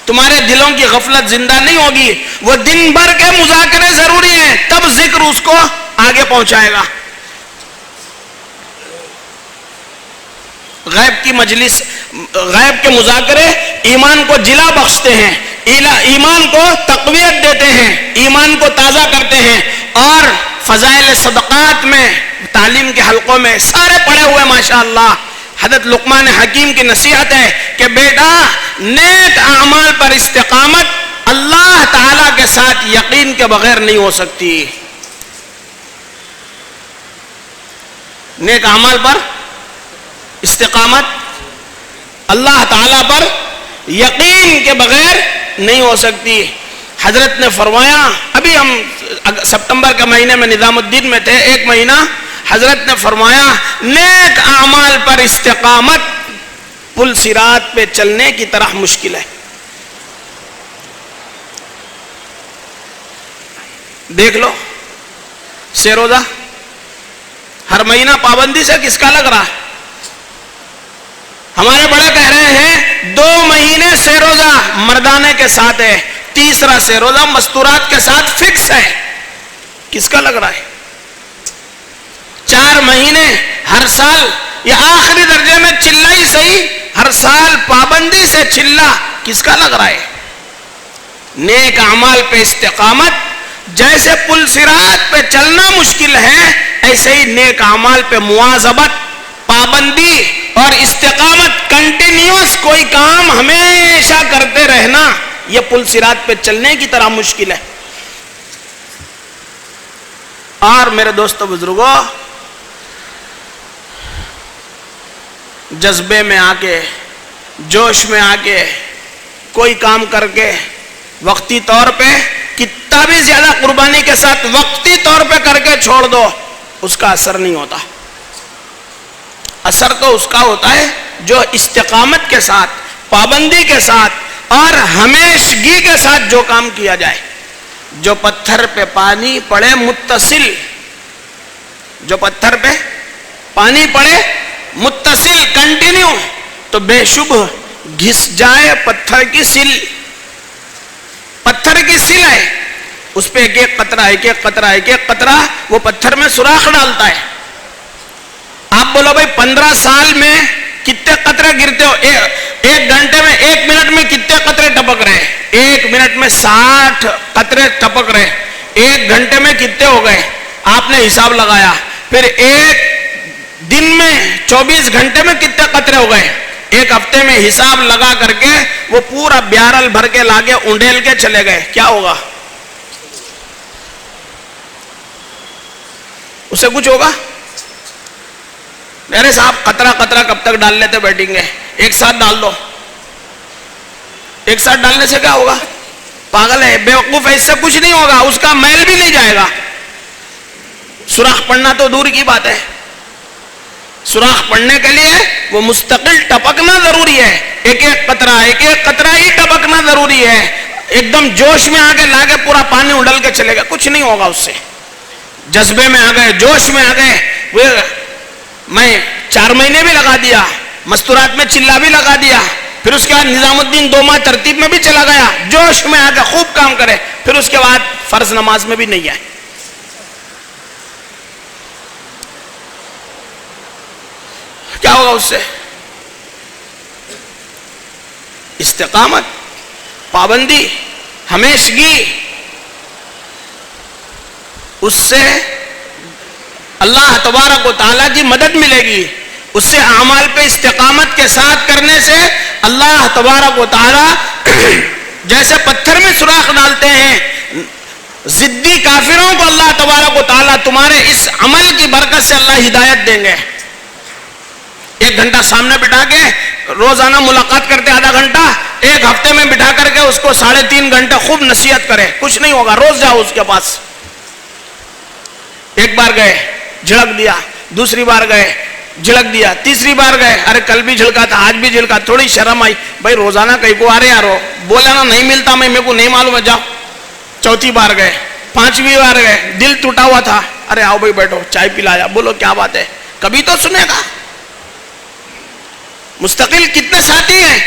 تمہارے دلوں کی غفلت زندہ نہیں ہوگی، وہ دن بھر کے مذاکرے ضروری ہیں، تب ذکر اس کو آگے پہنچائے گا۔ غیب کی مجلس، غیب کے مذاکرے ایمان کو جلا بخشتے ہیں، ایمان کو تقویت دیتے ہیں، ایمان کو تازہ کرتے ہیں، اور فضائل صدقات میں، تعلیم کے حلقوں میں سارے پڑھے ہوئے ماشاءاللہ. حضرت لقمان حکیم کی نصیحت ہے کہ بیٹا نیک اعمال پر استقامت اللہ تعالی کے ساتھ یقین کے بغیر نہیں ہو سکتی. نیک اعمال پر استقامت اللہ تعالی پر یقین کے بغیر نہیں ہو سکتی. حضرت نے فرمایا، ابھی ہم ستمبر کے مہینے میں نظام الدین میں تھے، ایک مہینہ، حضرت نے فرمایا نیک اعمال پر استقامت پل صراط پہ چلنے کی طرح مشکل ہے. دیکھ لو سے روزہ ہر مہینہ پابندی سے کس کا لگ رہا ہے؟ ہمارے بڑے کہہ رہے ہیں 2 مہینے سے روزہ مردانے کے ساتھ ہے، تیسرا سے روزہ مستورات کے ساتھ فکس ہے. کس کا لگ رہا ہے؟ 4 مہینے ہر سال یا آخری درجے میں چلا ہی صحیح، ہر سال پابندی سے چلا، کس کا لگ رہا ہے؟ نیک اعمال پہ استقامت جیسے پل صراط پہ چلنا مشکل ہے، ایسے ہی نیک اعمال پہ مواظبت، پابندی اور استقامت، کنٹینیوس کوئی کام ہمیشہ کرتے رہنا، یہ پل صراط پہ چلنے کی طرح مشکل ہے. اور میرے دوستو بزرگوں، جذبے میں آ کے، جوش میں آ کے کوئی کام کر کے وقتی طور پہ کتنا بھی زیادہ قربانی کے ساتھ وقتی طور پہ کر کے چھوڑ دو، اس کا اثر نہیں ہوتا. اثر تو اس کا ہوتا ہے جو استقامت کے ساتھ، پابندی کے ساتھ اور ہمیشگی کے ساتھ جو کام کیا جائے. جو پتھر پہ پانی پڑے متصل، جو پتھر پہ پانی پڑے متصل کنٹینیو، تو بے شبہ گھس جائے پتھر کی سل. پتھر کی سل ہے، اس پہ ایک ایک قطرہ، ایک ایک قطرہ، ایک ایک قطرہ وہ پتھر میں سوراخ ڈالتا ہے. آپ بولو بھائی 15 سال میں کتنے قطرے گرتے ہو؟ ایک گھنٹے میں، 1 منٹ میں کتنے قطرے ٹپک رہے؟ 1 منٹ میں 60 قطرے ٹپک رہے. 1 گھنٹے میں کتنے ہو گئے؟ آپ نے حساب لگایا. پھر 1 دن میں 24 گھنٹے میں کتنے قطرے ہو گئے؟ 1 ہفتے میں حساب لگا کر کے وہ پورا بیارل بھر کے لاگے انڈیل کے چلے گئے. کیا ہوگا؟ اسے کچھ ہوگا؟ میرے صاحب قطرہ قطرہ کب تک ڈال لیتے بیٹھیں گے؟ ایک ساتھ ڈال دو. ایک ساتھ ڈالنے سے کیا ہوگا؟ پاگل ہے، بیوقوف ہے، اس سے کچھ نہیں ہوگا، اس کا میل بھی نہیں جائے گا. سوراخ پڑنا تو دور کی بات ہے. سوراخ پڑنے کے لیے وہ مستقل ٹپکنا ضروری ہے. ایک ایک قطرہ، ایک ایک قطرہ ہی ٹپکنا ضروری ہے. ایک دم جوش میں آ کے لا کے پورا پانی اڈل کے چلے گا، کچھ نہیں ہوگا اس سے. جذبے میں آ گئے، جوش میں آ گئے، میں 4 مہینے بھی لگا دیا، مستورات میں چلا بھی لگا دیا، پھر اس کے بعد نظام الدین 2 ماہ ترتیب میں بھی چلا گیا، جوش میں آ کے خوب کام کرے، پھر اس کے بعد فرض نماز میں بھی نہیں آئے. کیا ہوگا اس سے؟ استقامت، پابندی، ہمیشگی، اس سے اللہ تبارک و تعالیٰ کی مدد ملے گی. اس سے اعمال پہ استقامت کے ساتھ کرنے سے اللہ تبارک و تعالیٰ جیسے پتھر میں سوراخ ڈالتے ہیں، ضدی کافروں کو اللہ تبارک و تعالیٰ تمہارے اس عمل کی برکت سے اللہ ہدایت دیں گے. 1 گھنٹہ سامنے بٹھا کے روزانہ ملاقات کرتے، آدھا گھنٹہ، 1 ہفتے میں بٹھا کر کے اس کو 3.5 گھنٹے خوب نصیحت کرے، کچھ نہیں ہوگا. روز جاؤ اس کے پاس. 1 بار گئے، جھڑک دیا، دوسری بار گئے، جھڑک دیا، تیسری بار گئے، ارے کل بھی جھڑکا تھا، آج بھی جھڑکا، تھوڑی شرم آئی، بھائی روزانہ کہیں کو آ رہے یارو، بولے نا نہیں ملتا، میرے کو نہیں معلوم ہے، جاؤ. 4تھی بار گئے، 5ویں بار گئے، دل ٹوٹا ہوا تھا، ارے آؤ بھائی بیٹھو، چائے پلایا، بولو کیا بات ہے، کبھی تو سنے گا. مستقل کتنے ساتھی ہیں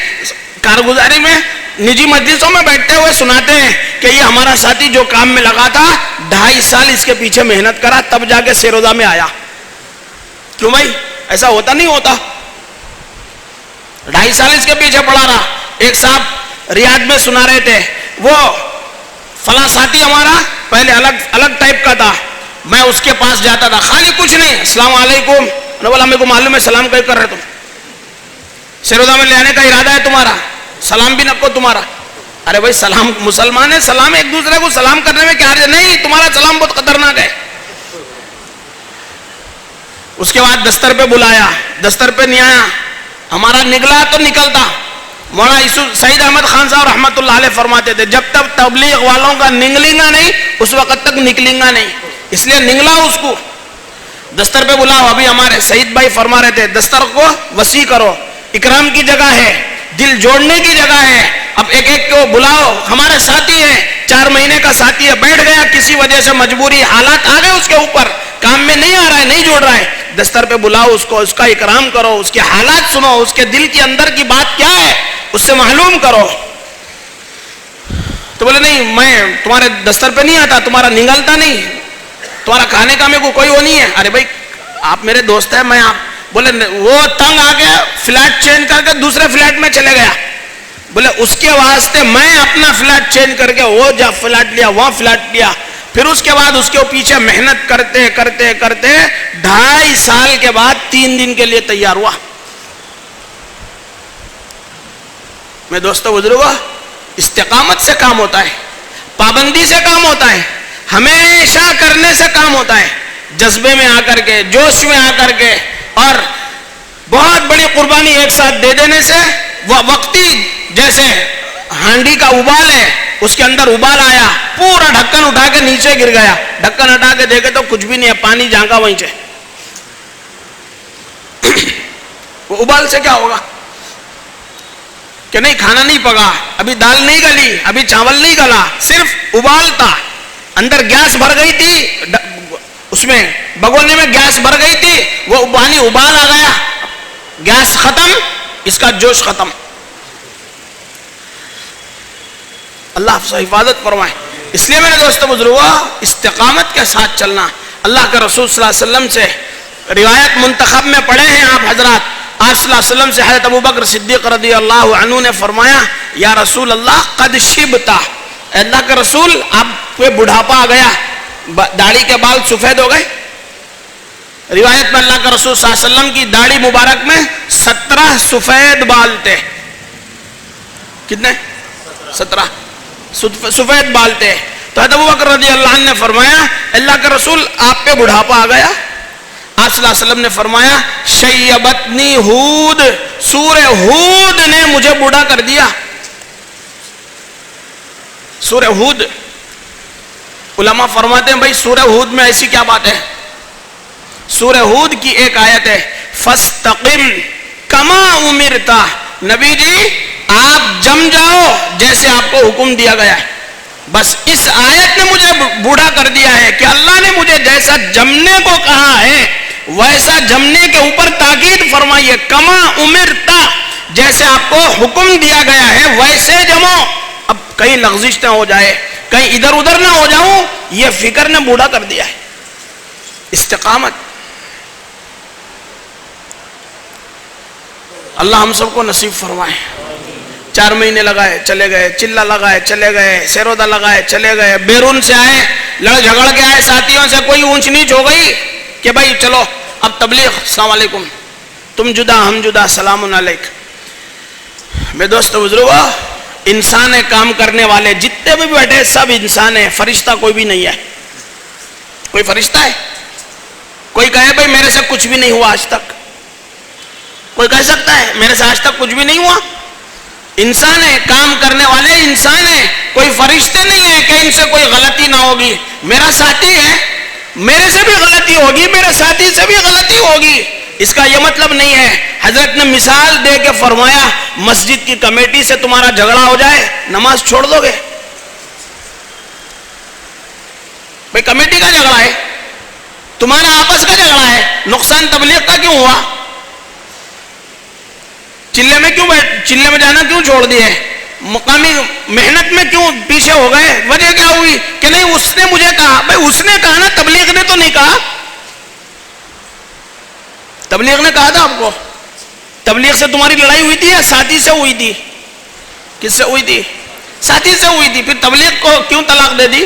کارگزاری میں، نجی مجلسوں میں بیٹھتے ہوئے سناتے ہیں کہ یہ ہمارا ساتھی جو کام میں لگا تھا 2.5 سال اس کے پیچھے محنت کرا، تب جا کے سیروزہ میں آیا. کیوں بھائی؟ ایسا ہوتا نہیں ہوتا. 2.5 سال اس کے پیچھے پڑا رہا. ایک صاحب ریاض میں سنا رہے تھے، وہ فلاں ساتھی ہمارا پہلے الگ ٹائپ کا تھا، میں اس کے پاس جاتا تھا, خالی کچھ نہیں, السلام علیکم. نے بولا میرے کو معلوم ہے سلام کہیں کر رہے تم, سرودا میں لے آنے کا ارادہ ہے تمہارا, سلام بھی نکو تمہارا. ارے بھائی سلام, مسلمان ہے, سلام ایک دوسرے کو سلام کرنے میں کیا حرج ہے؟ نہیں, تمہارا سلام بہت خطرناک ہے. اس کے بعد دستر پہ بلایا, دستر پہ نہیں آیا, ہمارا نکلا تو نکلتا. مولانا سعید احمد خان صاحب رحمۃ اللہ علیہ فرماتے تھے جب تک تبلیغ والوں کا نگلیں گا نہیں اس وقت تک نکلیں گا نہیں, اس لیے نگلا اس کو دستر پہ بلاؤ. ابھی ہمارے سعید بھائی فرما رہے تھے دستر کو وسیع کرو, اکرام کی جگہ ہے, دل جوڑنے کی جگہ ہے. اب ایک ایک کو بلاؤ, ہمارے ساتھی ہیں, 4 مہینے کا ساتھی ہے, بیٹھ گیا کسی وجہ سے, مجبوری حالات آ گئے اس کے اوپر, کام میں نہیں آ رہا ہے, نہیں جوڑ رہا ہے, دستر پہ بلاؤ اس کو, اس کا اکرام کرو, اس کے حالات سنو, اس کے دل کے اندر کی بات کیا ہے اس سے معلوم کرو. تو بولے نہیں میں تمہارے دستر پہ نہیں آتا, تمہارا نگلتا نہیں, تمہارا کھانے کا میرے کو کوئی وہ نہیں ہے. ارے بھائی آپ میرے دوست ہیں, میں آپ, بولے وہ تنگ آ گیا, فلیٹ چینج کر کے دوسرے فلیٹ میں چلے گیا. بولے اس کے واسطے میں اپنا فلیٹ چینج کر کے وہ جا فلیٹ لیا, وہاں فلیٹ لیا. پھر اس کے بعد اس کے پیچھے محنت کرتے کرتے کرتے 2.5 سال کے بعد 3 دن کے لیے تیار ہوا. میں دوستو بزرگوں, استقامت سے کام ہوتا ہے, پابندی سے کام ہوتا ہے, ہمیشہ کرنے سے کام ہوتا ہے, جذبے میں آ کر کے, جوش میں آ کر کے, اور بہت بڑی قربانی ایک ساتھ دے دینے سے. وہ وقتی جیسے ہانڈی کا ابال ہے, اس کے اندر ابال آیا, پورا ڈھکن اٹھا کے نیچے گر گیا, ڈھکن ہٹا کے دیکھے تو کچھ بھی نہیں ہے, پانی جھانکا وہیں سے. وہ ابال سے کیا ہوگا کہ نہیں کھانا نہیں پکا, ابھی دال نہیں گلی, ابھی چاول نہیں گلا, صرف ابال تھا, اندر گیس بھر گئی تھی, اس میں بگونے میں گیس بھر گئی تھی, وہ پانی ابال آ گیا, گیس ختم, اس کا جوش ختم. اللہ آپ سے حفاظت فرمائے. اس لیے میرے دوستو بزرگوں, استقامت کے ساتھ چلنا. اللہ کے رسول صلی اللہ علیہ وسلم سے روایت منتخب میں پڑھے ہیں آپ حضرات, آپ صلی اللہ علیہ وسلم سے حضرت ابوبکر صدیق رضی اللہ عنہ نے فرمایا یا رسول اللہ قد شبتا, اللہ کے رسول آپ کو بڑھاپا آ گیا, داڑھی کے بال سفید ہو گئے. روایت میں اللہ کے رسول صلی اللہ علیہ وسلم کی داڑھی مبارک میں 17 سفید بال تھے. کتنے؟ 17 سفید بال تھے. تو حضرت ابوبکر رضی اللہ عنہ نے فرمایا اللہ کے رسول آپ پہ بڑھاپا آ گیا. آپ صلی اللہ علیہ وسلم نے فرمایا شیبتنی ہود, سورہ ہود نے مجھے بوڑھا کر دیا. سورہ ہود, علماء فرماتے ہیں بھائی سورہ ہود میں ایسی کیا بات ہے؟ سورہ ہود کی ایک آیت ہے فاستقم کما امرتا, نبی جی آپ جم جاؤ جیسے آپ کو حکم دیا گیا ہے. بس اس آیت نے مجھے بوڑھا کر دیا ہے کہ اللہ نے مجھے جیسا جمنے کو کہا ہے ویسا جمنے کے اوپر تاکید فرمائی ہے. کما امرتا, جیسے آپ کو حکم دیا گیا ہے ویسے جمو. اب کہیں لغزش نہ ہو جائے, کہیں ادھر ادھر نہ ہو جاؤں, یہ فکر نے بوڑھا کر دیا ہے. استقامت اللہ ہم سب کو نصیب فرمائے. 4 مہینے لگائے چلے گئے, چلا لگائے چلے گئے, سیرودا لگائے چلے گئے, بیرون سے آئے, لڑ جھگڑ کے آئے ساتھیوں سے, کوئی اونچ نیچ ہو گئی کہ بھائی چلو اب تبلیغ, السلام علیکم, تم جدا ہم جدا, سلام علیک. میرے دوست بزرگوں, انسان ہے, کام کرنے والے جتنے بھی بیٹھے سب انسان ہے, فرشتہ کوئی بھی نہیں ہے. کوئی فرشتہ ہے؟ کوئی کہے بھائی میرے سے کچھ بھی نہیں ہوا آج تک؟ کوئی کہہ سکتا ہے میرے سے آج تک کچھ بھی نہیں ہوا؟ انسان ہے, کام کرنے والے انسان ہے, کوئی فرشتے نہیں ہے کہ ان سے کوئی غلطی نہ ہوگی. میرا ساتھی ہے, میرے سے بھی غلطی ہوگی, میرے ساتھی سے بھی غلطی ہوگی, اس کا یہ مطلب نہیں ہے. حضرت نے مثال دے کے فرمایا مسجد کی کمیٹی سے تمہارا جھگڑا ہو جائے, نماز چھوڑ دو گے؟ بھئی کمیٹی کا جھگڑا ہے, تمہارا آپس کا جھگڑا ہے, نقصان تبلیغ کا کیوں ہوا؟ چلے میں جانا کیوں چھوڑ دیے؟ مقامی محنت میں کیوں پیچھے ہو گئے؟ وجہ کیا ہوئی کہ نہیں اس نے مجھے کہا. بھئی اس نے کہا نا, تبلیغ نے تو نہیں کہا. تبلیغ نے کہا تھا آپ کو. تبلیغ سے تمہاری لڑائی ہوئی تھی یا ساتھی سے ہوئی تھی؟ کس سے ہوئی تھی؟ ساتھی سے ہوئی تھی. پھر تبلیغ کو کیوں طلاق دے دی؟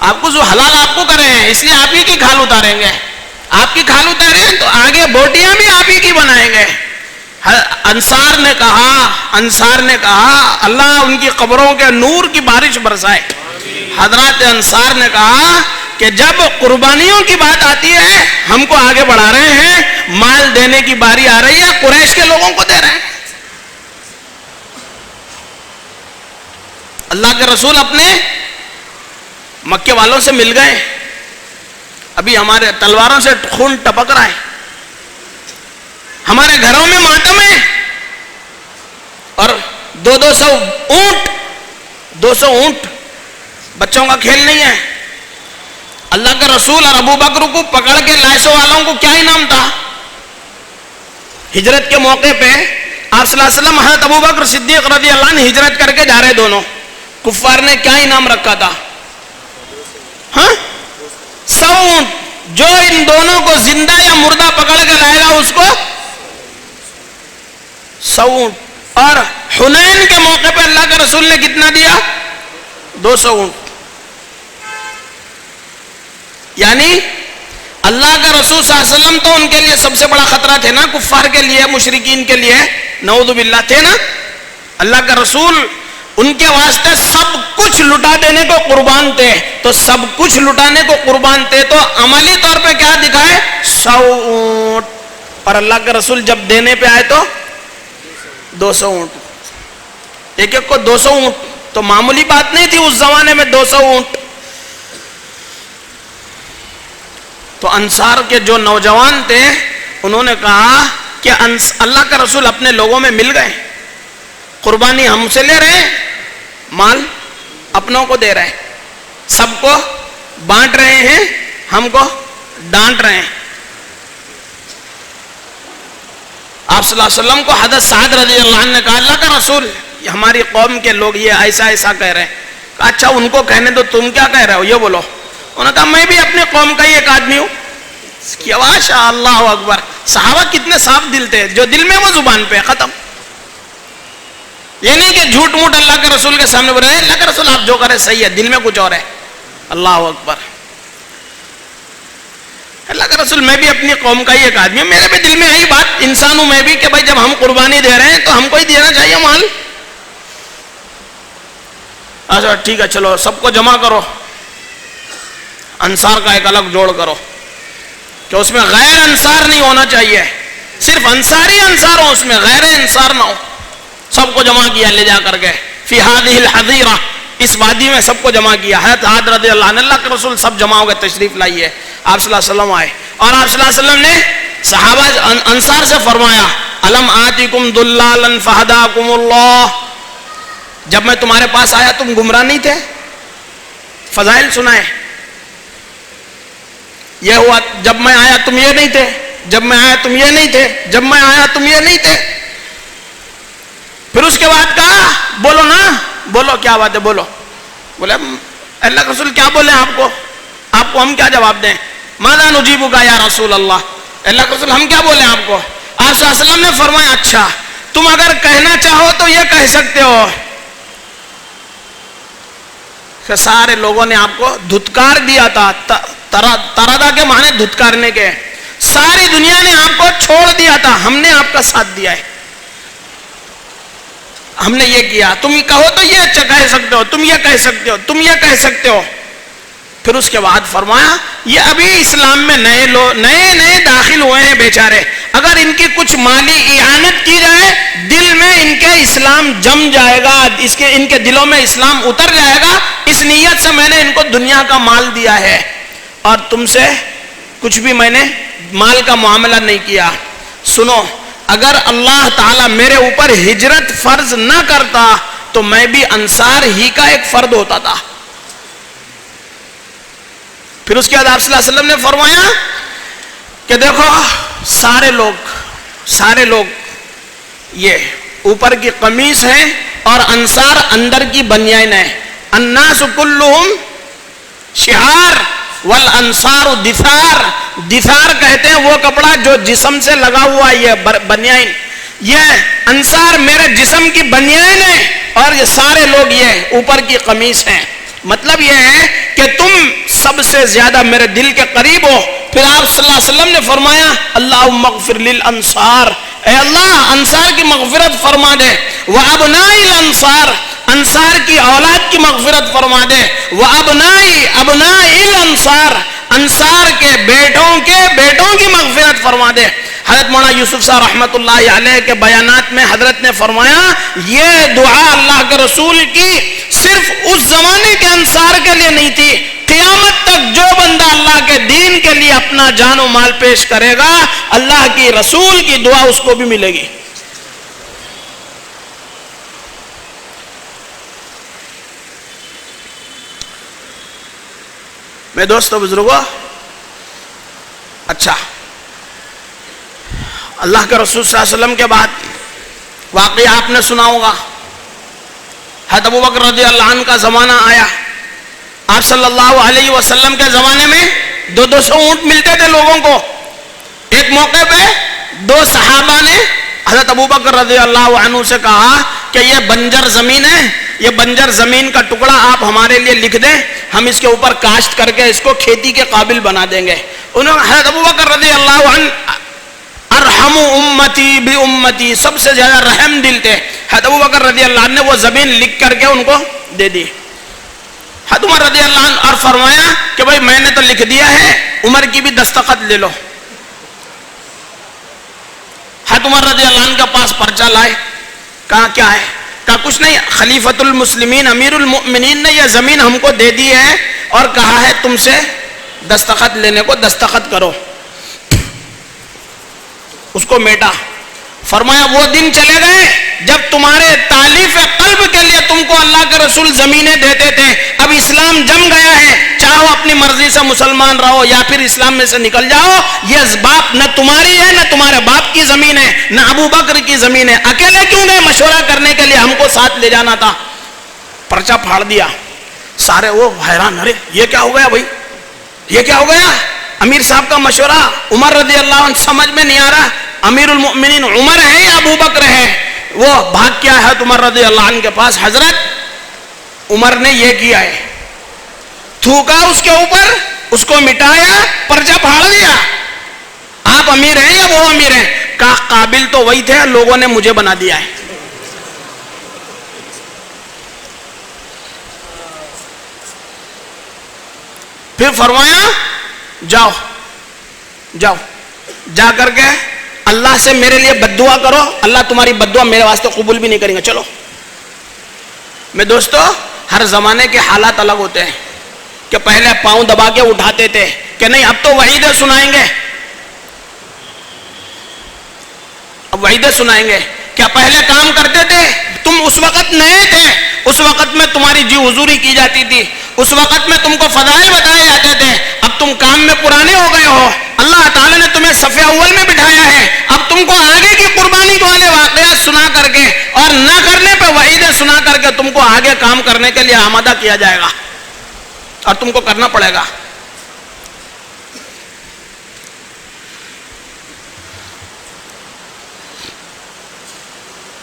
آپ کو جو حلال آپ کو کرے ہیں اس لیے آپ ہی کی کھال اتاریں گے. آپ کی کھال اتاریں تو آگے بوٹیاں بھی آپ ہی کی بنائیں گے. انصار نے کہا اللہ ان کی قبروں کے نور کی بارش برسائے. حضرات انصار نے کہا کہ جب قربانیوں کی بات آتی ہے ہم کو آگے بڑھا رہے ہیں, مال دینے کی باری آ رہی ہے قریش کے لوگوں کو دے رہے ہیں. اللہ کے رسول اپنے مکے والوں سے مل گئے, ابھی ہمارے تلواروں سے خون ٹپک رہا ہے, ہمارے گھروں میں ماتم ہے, اور 200 اونٹ بچوں کا کھیل نہیں ہے. اللہ کے رسول اور ابو بکر کو پکڑ کے لائسوں والوں کو کیا انعام تھا؟ ہجرت کے موقع پہ آپ صلی اللہ علیہ وسلم حضرت ابو بکر صدیق رضی اللہ عنہ ہجرت کر کے جا رہے دونوں, کفار نے کیا انعام رکھا تھا؟ 100 اونٹ. جو ان دونوں کو زندہ یا مردہ پکڑ کے لائے گا اس کو 100 اونٹ. اور حنین کے موقع پہ اللہ کے رسول نے کتنا دیا؟ 200 اونٹ. یعنی اللہ کے رسول صلی اللہ علیہ وسلم تو ان کے لیے سب سے بڑا خطرہ تھے نا, کفار کے لیے, مشرکین کے لیے, نعوذ باللہ تھے نا. اللہ کا رسول ان کے واسطے سب کچھ لٹا دینے کو قربان تھے. تو سب کچھ لٹانے کو قربان تھے تو عملی طور پہ کیا دکھائے؟ 100 اونٹ. اور اللہ کے رسول جب دینے پہ آئے تو 200 اونٹ. ایک ایک کو 200 اونٹ تو معمولی بات نہیں تھی اس زمانے میں. 200 اونٹ. تو انصار کے جو نوجوان تھے انہوں نے کہا کہ اللہ کا رسول اپنے لوگوں میں مل گئے, قربانی ہم سے لے رہے ہیں, مال اپنوں کو دے رہے ہیں, سب کو بانٹ رہے ہیں, ہم کو ڈانٹ رہے ہیں. آپ صلی اللہ علیہ وسلم کو حضرت سعد رضی اللہ عنہ نے کہا اللہ کا رسول ہماری قوم کے لوگ یہ ایسا ایسا کہہ رہے ہیں. کہا اچھا ان کو کہنے دو, تم کیا کہہ رہے ہو یہ بولو. انہوں نے کہا میں بھی اپنی قوم کا ہی ایک آدمی ہوں. ماشاء اللہ اکبر. صحابہ کتنے صاف دل تھے, جو دل میں وہ زبان پہ, ختم. یہ نہیں کہ جھوٹ موٹ اللہ کے رسول کے سامنے بول رہے ہیں اللہ کے رسول آپ جو کرے صحیح ہے, دل میں کچھ اور ہے. اللہ اکبر. اللہ کا رسول میں بھی اپنی قوم کا ہی ایک آدمی ہوں, میرے بھی دل میں یہی بات, انسان ہوں میں بھی, کہ بھائی جب ہم قربانی دے رہے ہیں تو ہم کو ہی دینا چاہیے مال. اچھا ٹھیک ہے چلو سب کو جمع کرو, انصار کا ایک الگ جوڑ کرو کہ اس میں غیر انصار نہیں ہونا چاہیے, صرف انصاری انصار ہو, اس میں غیر انصار نہ ہو. سب کو جمع کیا لے جا کر کے فی هذه الحظیرہ, اس وادی میں سب کو جمع کیا. حضرت سعد رضی اللہ عنہ, اللہ کے رسول سب جمع ہو گئے, تشریف لائیے. آپ صلی اللہ علیہ وسلم آئے اور آپ صلی اللہ علیہ وسلم نے صحابہ انصار سے فرمایا الم آتیکم ضلالا فہداکم اللہ, جب میں تمہارے پاس آیا تم گمراہ نہیں تھے. فضائل سنائے, یہ ہوا جب میں آیا تم یہ نہیں تھے, جب میں آیا تم یہ نہیں تھے, جب میں آیا تم یہ نہیں تھے. پھر اس کے بعد کہا بولو نا, بولو کیا بات ہے, بولو. بولے اللہ کے رسول کیا بولے آپ کو ہم کیا جواب دیں؟ ماذا نجیبک یا رسول اللہ, اللہ کے رسول ہم کیا بولیں آپ کو؟ آپ صلی اللہ علیہ وسلم نے فرمایا اچھا تم اگر کہنا چاہو تو یہ کہہ سکتے ہو کہ سارے لوگوں نے آپ کو دھتکار دیا تھا. ترادا کے معنی دھتکارنے کے, ساری دنیا نے آپ کو چھوڑ دیا تھا, ہم نے آپ کا ساتھ دیا ہے, ہم نے یہ کیا. تم کہو تو یہ اچھا کہہ سکتے ہو, تم یہ کہہ سکتے ہو, تم یہ کہہ سکتے ہو. پھر اس کے بعد فرمایا یہ ابھی اسلام میں نئے داخل ہوئے ہیں بیچارے, اگر ان کی کچھ مالی اعانت کی جائے دل میں ان کے اسلام جم جائے گا, ان کے دلوں میں اسلام اتر جائے گا, اس نیت سے میں نے ان کو دنیا کا مال دیا ہے اور تم سے کچھ بھی میں نے مال کا معاملہ نہیں کیا. سنو اگر اللہ تعالیٰ میرے اوپر ہجرت فرض نہ کرتا تو میں بھی انصار ہی کا ایک فرد ہوتا تھا. پھر اس کے بعد آپ صلی اللہ علیہ وسلم نے فرمایا کہ دیکھو سارے لوگ یہ اوپر کی قمیص ہیں اور انصار اندر کی بنیان ہے. الناس کلہم شعار والانصار دثار. دثار کہتے ہیں وہ کپڑا جو جسم سے لگا ہوا, یہ بنیان, یہ انصار میرے جسم کی بنیان ہے اور یہ سارے لوگ یہ اوپر کی قمیص ہیں. مطلب یہ ہے کہ تم سب سے زیادہ میرے دل کے قریب ہو. پھر آپ صلی اللہ علیہ وسلم نے فرمایا اللہم اغفر للانصار، اے اللہ انصار کی مغفرت فرما دے. وابناء الانصار، انصار کی اولاد کی مغفرت فرما دے. وابناء الانصار، انصار کے بیٹوں کی مغفرت فرما دے. حضرت مولانا یوسف صاحب رحمۃ اللہ علیہ کے بیانات میں حضرت نے فرمایا یہ دعا اللہ کے رسول کی صرف اس زمانے کے انصار کے لیے نہیں تھی، قیامت تک جو بندہ اللہ کے دین کے لیے اپنا جان و مال پیش کرے گا اللہ کی رسول کی دعا اس کو بھی ملے گی. میں دوستو بزرگوں، اچھا اللہ کے رسول صلی اللہ علیہ وسلم کے بعد واقعہ آپ نے سنا ہوگا، حضرت ابو بکر رضی اللہ عنہ کا زمانہ آیا. آپ صلی اللہ علیہ وسلم کے زمانے میں 200 اونٹ ملتے تھے لوگوں کو. ایک موقع پہ 2 صحابہ نے حضرت ابو بکر رضی اللہ عنہ سے کہا کہ یہ بنجر زمین ہے، یہ بنجر زمین کا ٹکڑا آپ ہمارے لیے لکھ دیں، ہم اس کے اوپر کاشت کر کے اس کو کھیتی کے قابل بنا دیں گے. حضرت ابو بکر رضی اللہ عنہ ارحم امتی بی امتی، سب سے زیادہ رحم دل تھے. حضرت ابو بکر رضی اللہ عنہ نے وہ زمین لکھ کر کے ان کو دے دی. حضرت عمر رضی اللہ عنہ اور فرمایا کہ بھائی میں نے تو لکھ دیا ہے، عمر کی بھی دستخط لے لو. حضرت عمر رضی اللہ عنہ کے پاس پرچہ لائے، کہا کیا ہے؟ کہا کچھ نہیں، خلیفۃ المسلمین امیر المؤمنین نے یہ زمین ہم کو دے دی ہے اور کہا ہے تم سے دستخط لینے کو، دستخط کرو. اس کو میٹا. فرمایا وہ دن چلے گئے جب تمہارے تالیف قلب کے لیے تم کو اللہ کے رسول زمینیں دیتے تھے. اب اسلام جم گیا ہے، چاہو اپنی مرضی سے مسلمان رہو یا پھر اسلام میں سے نکل جاؤ. یہ باپ نہ تمہاری ہے نہ تمہارے باپ کی زمین ہے نہ ابو بکر کی زمین ہے. اکیلے کیوں گئے مشورہ کرنے کے لیے؟ ہم کو ساتھ لے جانا تھا. پرچہ پھاڑ دیا. سارے وہ حیران، ارے یہ کیا ہو گیا بھائی، یہ کیا ہو گیا؟ امیر صاحب کا مشورہ، عمر رضی اللہ عنہ سمجھ میں نہیں آ رہا امیر المؤمنین عمر ہے یا ابو بکر ہے. وہ بھاگ کیا ہے عمر رضی اللہ عنہ کے پاس، حضرت عمر نے یہ کیا ہے، تھوکا اس کے اوپر، اس کو مٹایا، پرچہ پھاڑ دیا. آپ امیر ہیں یا وہ امیر ہیں؟ کہا قابل تو وہی تھے، لوگوں نے مجھے بنا دیا ہے. پھر فرمایا جاؤ جاؤ، جا کر کے اللہ سے میرے لیے بددعا کرو، اللہ تمہاری بددعا میرے واسطے قبول بھی نہیں کریں گے. چلو. میں دوستو ہر زمانے کے حالات الگ ہوتے ہیں کہ پہلے پاؤں دبا کے اٹھاتے تھے کہ نہیں اب تو وعیدیں سنائیں گے، اب وعیدیں سنائیں گے. کیا پہلے کام کرتے تھے؟ تم اس وقت نئے تھے، اس وقت میں تمہاری جی حضوری کی جاتی تھی، اس وقت میں تم کو فضائل بتائے جاتے تھے. اب تم کام میں پرانے ہو گئے ہو، اللہ تعالیٰ نے تمہیں صف اول میں بٹھایا ہے. اب تم کو آگے کی قربانی والے واقعات سنا کر کے اور نہ کرنے پہ وعیدیں سنا کر کے تم کو آگے کام کرنے کے لیے آمادہ کیا جائے گا اور تم کو کرنا پڑے گا.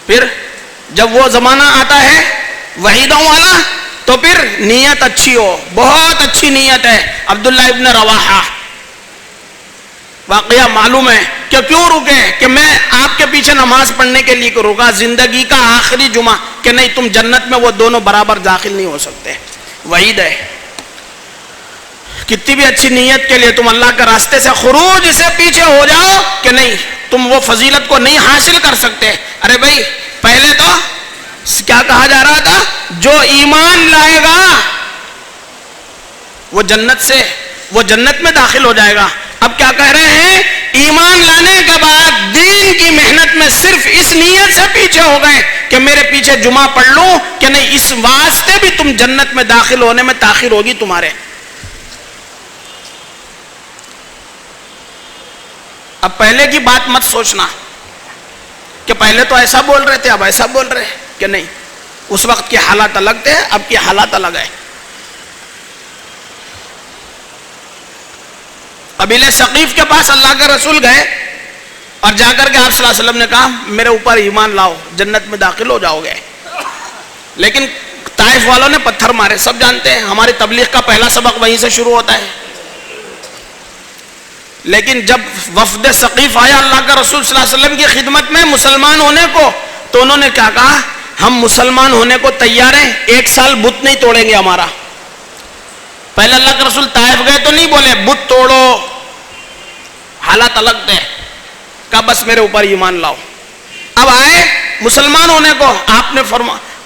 پھر جب وہ زمانہ آتا ہے وعیدوں والا تو پھر نیت اچھی ہو، بہت اچھی نیت ہے. عبداللہ ابن رواحہ واقعہ معلوم ہے کہ کیوں رکے، کہ میں آپ کے پیچھے نماز پڑھنے کے لیے رکا زندگی کا آخری جمعہ، کہ نہیں تم جنت میں وہ دونوں برابر داخل نہیں ہو سکتے. وعید ہے. کتنی بھی اچھی نیت کے لیے تم اللہ کے راستے سے خروج سے پیچھے ہو جاؤ کہ نہیں تم وہ فضیلت کو نہیں حاصل کر سکتے. ارے بھائی پہلے تو کیا کہا جا رہا تھا، جو ایمان لائے گا وہ جنت میں داخل ہو جائے گا. اب کیا کہہ رہے ہیں، ایمان لانے کے بعد دین کی محنت میں صرف اس نیت سے پیچھے ہو گئے کہ میرے پیچھے جمعہ پڑھ لوں کہ نہیں، اس واسطے بھی تم جنت میں داخل ہونے میں تاخیر ہوگی تمہارے. اب پہلے کی بات مت سوچنا کہ پہلے تو ایسا بول رہے تھے اب ایسا بول رہے کہ نہیں، اس وقت کے حالات الگ تھے، اب کے حالات الگ ہے. قبیلے ثقیف کے پاس اللہ کے رسول گئے اور جا کر کے آپ صلی اللہ علیہ وسلم نے کہا میرے اوپر ایمان لاؤ، جنت میں داخل ہو جاؤ گے. لیکن طائف والوں نے پتھر مارے، سب جانتے ہیں، ہماری تبلیغ کا پہلا سبق وہیں سے شروع ہوتا ہے. لیکن جب وفد ثقیف آیا اللہ کا رسول صلی اللہ علیہ وسلم کی خدمت میں مسلمان ہونے کو، تو انہوں نے کیا کہا؟ ہم مسلمان ہونے کو تیار ہیں، 1 سال بت نہیں توڑیں گے ہمارا. پہلے اللہ کے رسول طائف گئے تو نہیں بولے بت توڑو، حالات الگ تھے، کہا بس میرے اوپر ایمان لاؤ. اب آئے مسلمان ہونے کو، آپ نے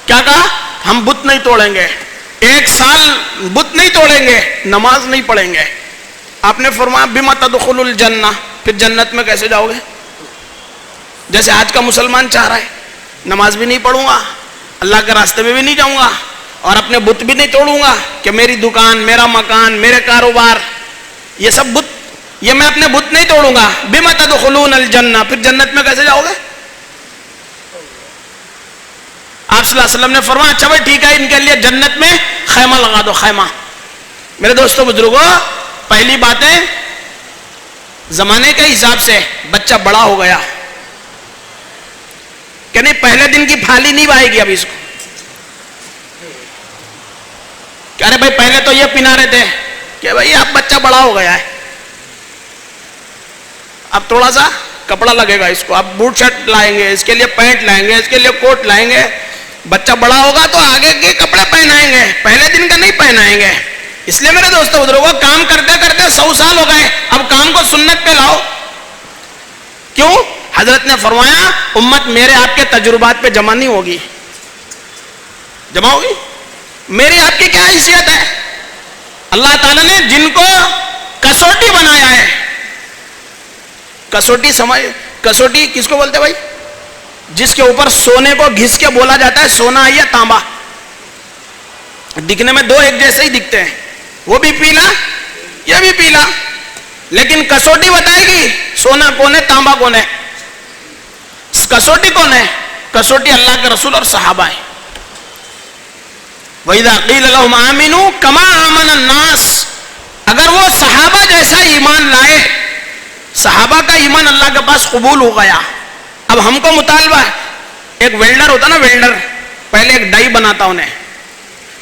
کیا کہا؟ ہم بت نہیں توڑیں گے، 1 سال بت نہیں توڑیں گے، نماز نہیں پڑھیں گے. آپ نے فرمایا بما تدخل الجنہ، پھر جنت میں کیسے جاؤ گے؟ جیسے آج کا مسلمان چاہ رہا ہے، نماز بھی نہیں پڑھوں گا، اللہ کے راستے میں بھی نہیں جاؤں گا، اور اپنے بت بھی نہیں توڑوں گا کہ میری دکان، میرا مکان، میرے کاروبار، یہ سب بت، یہ میں اپنے بت نہیں توڑوں گا. بما تدخلون الجنہ، پھر جنت میں کیسے جاؤ گے؟ آپ صلی اللہ علیہ وسلم نے فرمایا اچھا بھائی ٹھیک ہے، ان کے لیے جنت میں خیمہ لگا دو، خیمہ. میرے دوستوں بزرگوں، پہلی باتیں زمانے کے حساب سے بچہ بڑا ہو گیا کہ نہیں، پہلے دن کی پھالی نہیں بائے گی اب اس کو. کہ ارے بھائی پہلے تو یہ پنا رہے تھے کہ بھائی اب بچہ بڑا ہو گیا ہے، اب تھوڑا سا کپڑا لگے گا اس کو، اب بوٹ شرٹ لائیں گے، اس کے لیے پینٹ لائیں گے، اس کے لیے کوٹ لائیں گے. بچہ بڑا ہوگا تو آگے کے کپڑے پہنائیں گے، پہلے دن کا نہیں پہنائیں گے. اس لیے میرے دوستوں بزرگوں، کام کرتے کرتے 100 سال ہو گئے، اب کام کو سنت پہ لاؤ. کیوں؟ حضرت نے فرمایا امت میرے آپ کے تجربات پہ جمع نہیں ہوگی. جمع ہوگی؟ میری آپ کی کیا حیثیت ہے؟ اللہ تعالیٰ نے جن کو کسوٹی بنایا ہے، کسوٹی سمجھ، کسوٹی کس کو بولتے بھائی؟ جس کے اوپر سونے کو گھس کے بولا جاتا ہے سونا یا تانبا. دکھنے میں 2 ایک جیسے ہی دکھتے ہیں، وہ بھی پیلا، یہ بھی پیلا، لیکن کسوٹی بتائے گی سونا کون ہے، تانبا کون ہے. کسوٹی کون ہے؟ کسوٹی اللہ کے رسول اور صحابہ ہیں. وَإِذَا قِيلَ لَهُمْ آمِنُوا كَمَا آمَنَ النَّاسُ، اگر وہ صحابہ جیسا ایمان لائے، صحابہ کا ایمان اللہ کے پاس قبول ہو گیا. اب ہم کو مطالبہ ہے، ایک ویلڈر ہوتا نا، ویلڈر پہلے ایک ڈائی بناتا، انہیں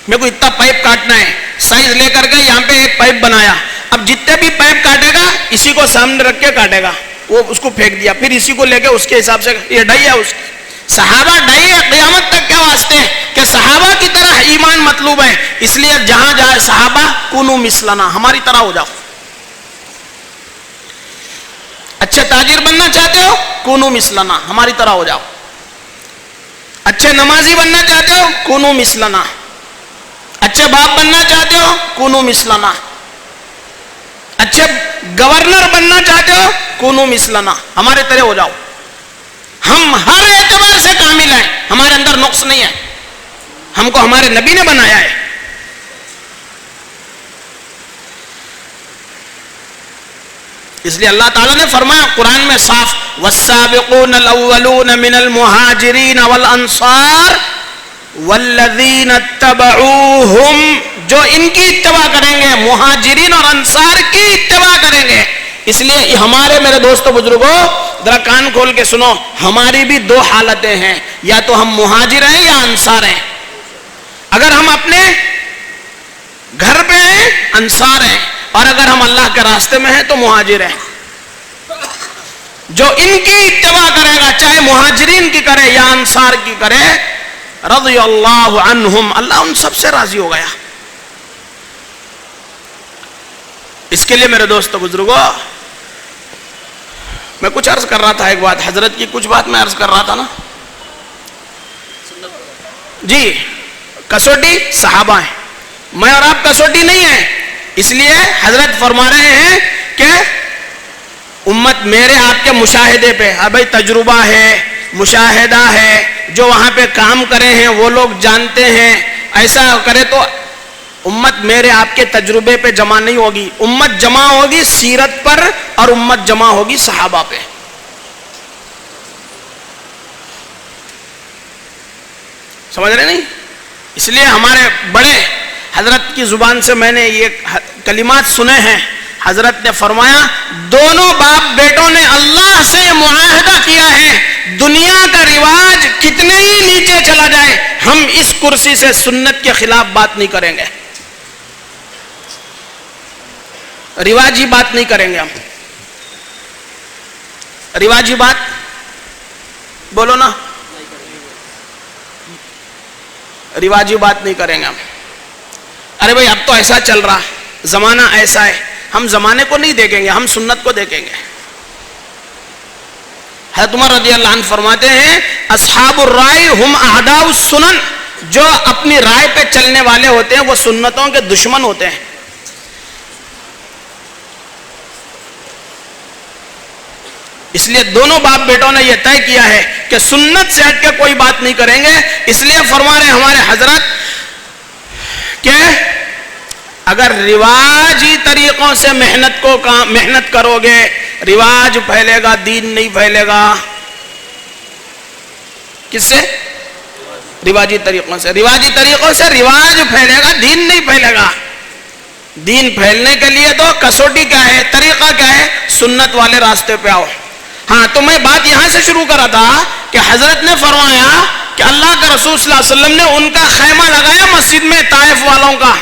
میرے کو اتنا پائپ کاٹنا ہے، سائز لے کر کے یہاں پہ ایک پائپ بنایا. اب جتنے بھی پائپ کاٹے گا اسی کو سامنے رکھ کے کاٹے گا، وہ اس کو پھینک دیا، پھر اسی کو لے کے اس کے حساب سے، یہ ڈائی ہے اس کی. صحابہ ڈائی ہے، قیامت تک کیا واسطے ہیں کہ صحابہ کی طرح ایمان مطلوب ہے. اس لیے جہاں جائے صحابہ کونوا مثلنا، ہماری طرح ہو جاؤ. اچھے تاجر بننا چاہتے ہو، کونوا مثلنا، ہماری طرح ہو جاؤ. اچھے نمازی بننا چاہتے ہو، کونوا مثلنا. اچھے باپ بننا چاہتے ہو، کونوا مثلنا. اچھے گورنر بننا چاہتے ہو، کونوا مثلنا، ہمارے طرح ہو جاؤ. ہم ہر اعتبار سے کامل ہیں، ہمارے اندر نقص نہیں ہے، ہم کو ہمارے نبی نے بنایا ہے. اس لیے اللہ تعالیٰ نے فرمایا قرآن میں صاف، والسابقون الاولون من المہاجرین والانصار والذین اتبعوہم، جو ان کی اتباع کریں گے، مہاجرین اور انصار کی اتباع کریں گے. اس لیے ہمارے میرے دوستوں بزرگوں ذرا کان کھول کے سنو، ہماری بھی 2 حالتیں ہیں، یا تو ہم مہاجر ہیں یا انصار ہیں. اگر ہم اپنے گھر پہ ہیں انصار ہیں، اور اگر ہم اللہ کے راستے میں ہیں تو مہاجر ہیں. جو ان کی اتباع کرے گا، چاہے مہاجرین کی کرے یا انصار کی کرے، رضی اللہ عنہم، اللہ ان سب سے راضی ہو گیا. اس کے لیے میرے دوستو بزرگوں، میں کچھ عرض کر رہا تھا، ایک بات حضرت کی کچھ بات میں عرض کر رہا تھا نا جی. کسوٹی صحابہ ہیں، میں اور آپ کسوٹی نہیں ہیں. اس لیے حضرت فرما رہے ہیں کہ امت میرے آپ کے مشاہدے پہ، بھائی تجربہ ہے، مشاہدہ ہے، جو وہاں پہ کام کرے ہیں وہ لوگ جانتے ہیں. ایسا کرے تو امت میرے آپ کے تجربے پہ جمع نہیں ہوگی، امت جمع ہوگی سیرت پر، اور امت جمع ہوگی صحابہ پہ. سمجھ رہے نہیں؟ اس لیے ہمارے بڑے حضرت کی زبان سے میں نے یہ کلمات سنے ہیں. حضرت نے فرمایا دونوں باپ بیٹوں نے اللہ سے معاہدہ کیا ہے، دنیا کا رواج کتنے ہی نیچے چلا جائے ہم اس کرسی سے سنت کے خلاف بات نہیں کریں گے، رواجی بات نہیں کریں گے، ہم رواجی بات بولو نا، رواجی بات نہیں کریں گے ہم. ارے بھائی اب تو ایسا چل رہا، زمانہ ایسا ہے، ہم زمانے کو نہیں دیکھیں گے، ہم سنت کو دیکھیں گے. حضرت عمر رضی اللہ عنہ فرماتے ہیں اصحاب الرائے ہم اعداء السنن، جو اپنی رائے پہ چلنے والے ہوتے ہیں وہ سنتوں کے دشمن ہوتے ہیں. اس لیے دونوں باپ بیٹوں نے یہ طے کیا ہے کہ سنت سے ہٹ کے کوئی بات نہیں کریں گے. اس لیے فرما رہے ہمارے حضرت کہ اگر رواجی طریقوں سے محنت کرو گے، رواج پھیلے گا، دین نہیں پھیلے گا. کس سے؟ رواجی طریقوں سے. رواجی طریقوں سے رواج پھیلے گا، دین نہیں پھیلے گا. دین پھیلنے کے لیے تو کسوٹی کیا ہے، طریقہ کیا ہے؟ سنت والے راستے پہ آؤ. ہاں تو میں بات یہاں سے شروع کرا تھا کہ حضرت نے فرمایا کہ اللہ کے رسول صلی اللہ علیہ وسلم نے ان کا خیمہ لگایا مسجد میں، طائف والوں کا،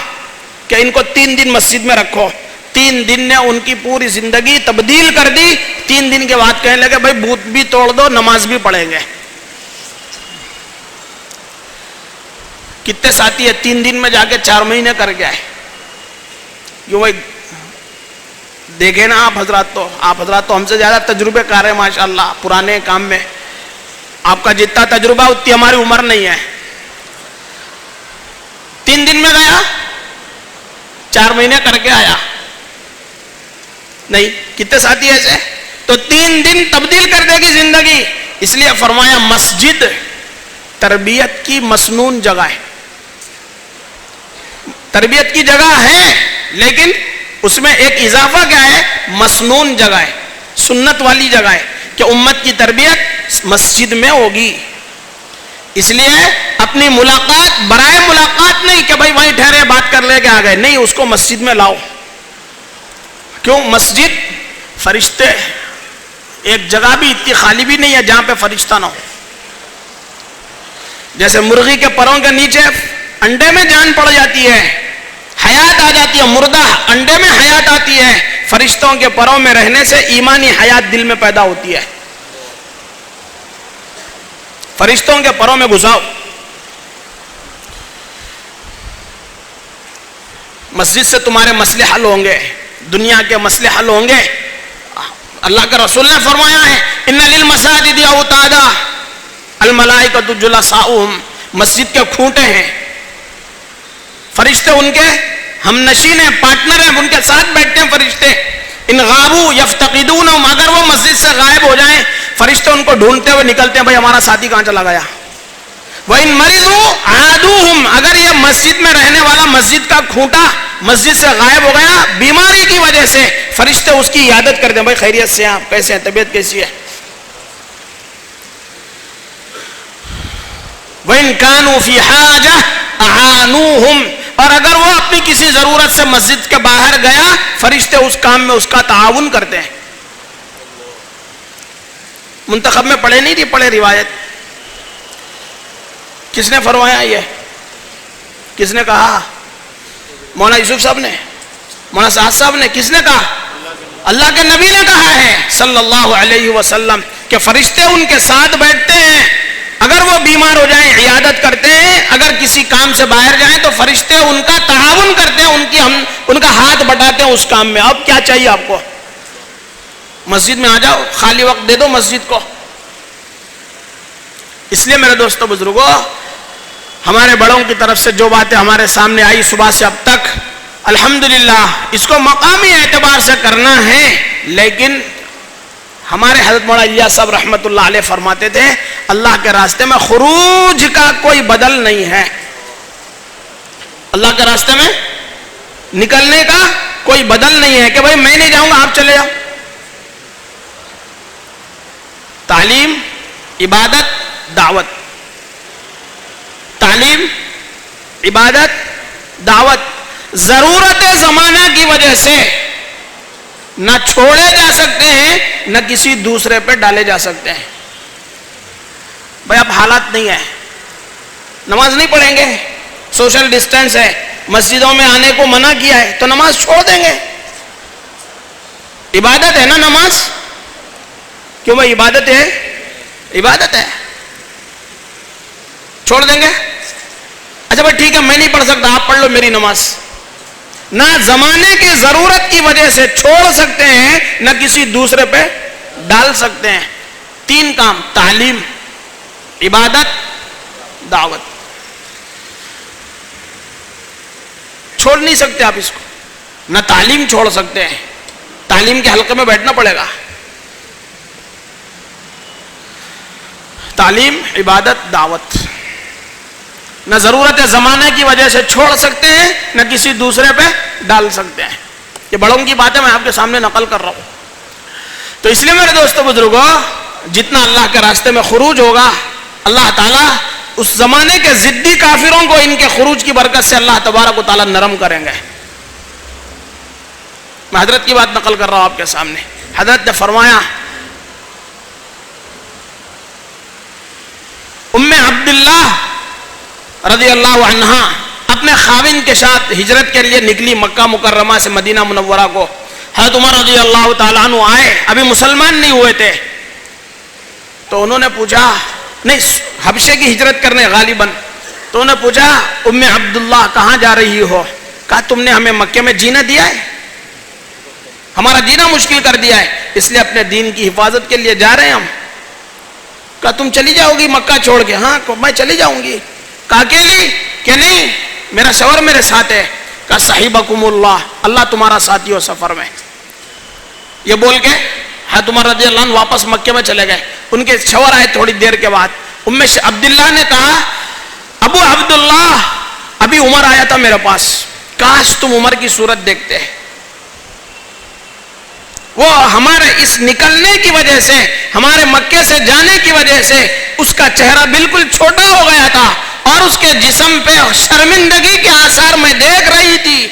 کہ ان کو 3 دن مسجد میں رکھو. 3 دن نے ان کی پوری زندگی تبدیل کر دی. 3 دن کے بعد کہنے لگے بھائی بت بھی توڑ دو، نماز بھی پڑھیں گے. کتنے ساتھی ہے 3 دن میں جا کے 4 مہینے کر کے آئے. یوں بھائی دیکھیں نا آپ حضرات تو ہم سے زیادہ تجربے کار ہیں ماشاءاللہ پرانے کام میں. آپ کا جتنا تجربہ اتنی ہماری عمر نہیں ہے. 3 دن میں گیا، 4 مہینے کر کے آیا. نہیں، کتنے ساتھی ایسے؟ تو 3 دن تبدیل کر دے گی زندگی. اس لیے فرمایا مسجد تربیت کی مسنون جگہ ہے. تربیت کی جگہ ہے لیکن اس میں ایک اضافہ کیا ہے؟ مسنون جگہ ہے، سنت والی جگہ ہے کہ امت کی تربیت مسجد میں ہوگی. اس لیے اپنی ملاقات برائے ملاقات نہیں کہ بھائی وہیں ٹھہرے بات کر لے کے آ گئے، نہیں، اس کو مسجد میں لاؤ. کیوں؟ مسجد فرشتے، ایک جگہ بھی اتنی خالی بھی نہیں ہے جہاں پہ فرشتہ نہ ہو. جیسے مرغی کے پروں کے نیچے انڈے میں جان پڑ جاتی ہے، حیات آ جاتی ہے، مردہ انڈے میں حیات آتی ہے، فرشتوں کے پروں میں رہنے سے ایمانی حیات دل میں پیدا ہوتی ہے. فرشتوں کے پروں میں گھساؤ. مسجد سے تمہارے مسئلے حل ہوں گے، دنیا کے مسئلے حل ہوں گے. اللہ کے رسول نے فرمایا ہے ان للمساجد اوتادا الملائکۃ جلساؤہم، مسجد کے کھوٹے ہیں، فرشتے ان کے ہم نشین ہیں، پارٹنر ہیں، ان کے ساتھ بیٹھتے ہیں فرشتے. ان غابوا یفتقدونہم، اگر وہ مسجد سے غائب ہو جائیں فرشتے ان کو ڈھونڈتے ہوئے نکلتے ہیں، بھائی ہمارا ساتھی کہاں چلا گیا. وَإِن مَرِضُوا عَادُوهُمْ، اگر یہ مسجد میں رہنے والا مسجد کا کھوٹا مسجد سے غائب ہو گیا بیماری کی وجہ سے، فرشتے اس کی عیادت کرتے ہیں، بھائی خیریت سے ہیں آپ، کیسے ہیں، طبیعت کیسی ہے. وَإِن كَانُوا فِي حَاجَةٍ أَعَانُوهُمْ، اور اگر وہ اپنی کسی ضرورت سے مسجد کے باہر گیا فرشتے اس کام میں اس کا تعاون کرتے ہیں. منتخب میں پڑھے نہیں تھی، پڑھے روایت. کس نے فرمایا یہ؟ کس نے کہا؟ مولانا یوسف صاحب نے، مولانا سعد صاحب نے؟ کس نے کہا؟ اللہ کے نبی نے کہا ہے صلی اللہ علیہ وسلم کہ فرشتے ان کے ساتھ بیٹھتے ہیں، اگر وہ بیمار ہو جائیں عیادت کرتے ہیں، اگر کسی کام سے باہر جائیں تو فرشتے ان کا تعاون کرتے ہیں، ان کا ہاتھ بٹاتے ہیں اس کام میں. اب کیا چاہیے آپ کو؟ مسجد میں آ جاؤ، خالی وقت دے دو مسجد کو. اس لیے میرے دوستو بزرگوں، ہمارے بڑوں کی طرف سے جو باتیں ہمارے سامنے آئی صبح سے اب تک، الحمدللہ اس کو مقامی اعتبار سے کرنا ہے. لیکن ہمارے حضرت مولانا الیاس صاحب رحمۃ اللہ علیہ فرماتے تھے اللہ کے راستے میں خروج کا کوئی بدل نہیں ہے. اللہ کے راستے میں نکلنے کا کوئی بدل نہیں ہے کہ بھائی میں نہیں جاؤں گا آپ چلے جاؤ. تعلیم، عبادت، دعوت. تعلیم، عبادت، دعوت. ضرورت زمانہ کی وجہ سے نہ چھوڑے جا سکتے ہیں نہ کسی دوسرے پہ ڈالے جا سکتے ہیں. بھائی اب حالات نہیں ہے، نماز نہیں پڑھیں گے, سوشل ڈسٹینس ہے, مسجدوں میں آنے کو منع کیا ہے, تو نماز چھوڑ دیں گے. عبادت ہے نا نماز, کیوں بھائی عبادت ہے, عبادت ہے, چھوڑ دیں گے. اچھا بھائی ٹھیک ہے, میں نہیں پڑھ سکتا, آپ پڑھ لو میری نماز. نہ زمانے کی ضرورت کی وجہ سے چھوڑ سکتے ہیں, نہ کسی دوسرے پہ ڈال سکتے ہیں. 3 کام, تعلیم, عبادت, دعوت, چھوڑ نہیں سکتے آپ اس کو. نہ تعلیم چھوڑ سکتے ہیں, تعلیم کے حلقے میں بیٹھنا پڑے گا. تعلیم, عبادت, دعوت. نہ ضرورت زمانے کی وجہ سے چھوڑ سکتے ہیں, نہ کسی دوسرے پہ ڈال سکتے ہیں. یہ بڑوں کی باتیں میں آپ کے سامنے نقل کر رہا ہوں. تو اس لیے میرے دوستو بزرگوں, جتنا اللہ کے راستے میں خروج ہوگا, اللہ تعالیٰ اس زمانے کے ضدی کافروں کو ان کے خروج کی برکت سے اللہ تبارک و تعالیٰ نرم کریں گے. میں حضرت کی بات نقل کر رہا ہوں آپ کے سامنے. حضرت نے فرمایا, ام عبداللہ رضی اللہ عنہا اپنے خاوند کے ساتھ ہجرت کے لیے نکلی مکہ مکرمہ سے مدینہ منورہ کو. حضرت عمر رضی اللہ تعالیٰ عنہ آئے, ابھی مسلمان نہیں ہوئے تھے, تو انہوں نے پوچھا, نہیں حبشے کی ہجرت کرنے غالباً, تو انہوں نے پوچھا ام عبداللہ کہاں جا رہی ہو؟ کہا تم نے ہمیں مکے میں جینا دیا ہے, ہمارا جینا مشکل کر دیا ہے, اس لیے اپنے دین کی حفاظت کے لیے جا رہے ہیں ہم. کہا تم چلی جاؤ گی مکہ چھوڑ کے؟ ہاں میں چلی جاؤں گی. کہا اکیلی؟ کہ نہیں میرا شوہر میرے ساتھ ہے. کہا صحیبکم اللہ, اللہ تمہارا ساتھی ہو سفر میں. یہ بول کے حضرت عمر رضی اللہ عنہ واپس مکے میں چلے گئے. ان کے شوہر آئے تھوڑی دیر کے بعد. ام عبداللہ نے کہا ابو عبداللہ ابھی عمر آیا تھا میرے پاس, کاش تم عمر کی صورت دیکھتے. وہ ہمارے اس نکلنے کی وجہ سے, ہمارے مکے سے جانے کی وجہ سے اس کا چہرہ بالکل چھوٹا ہو گیا تھا, اور اس کے جسم پہ شرمندگی کے آثار میں دیکھ رہی تھی.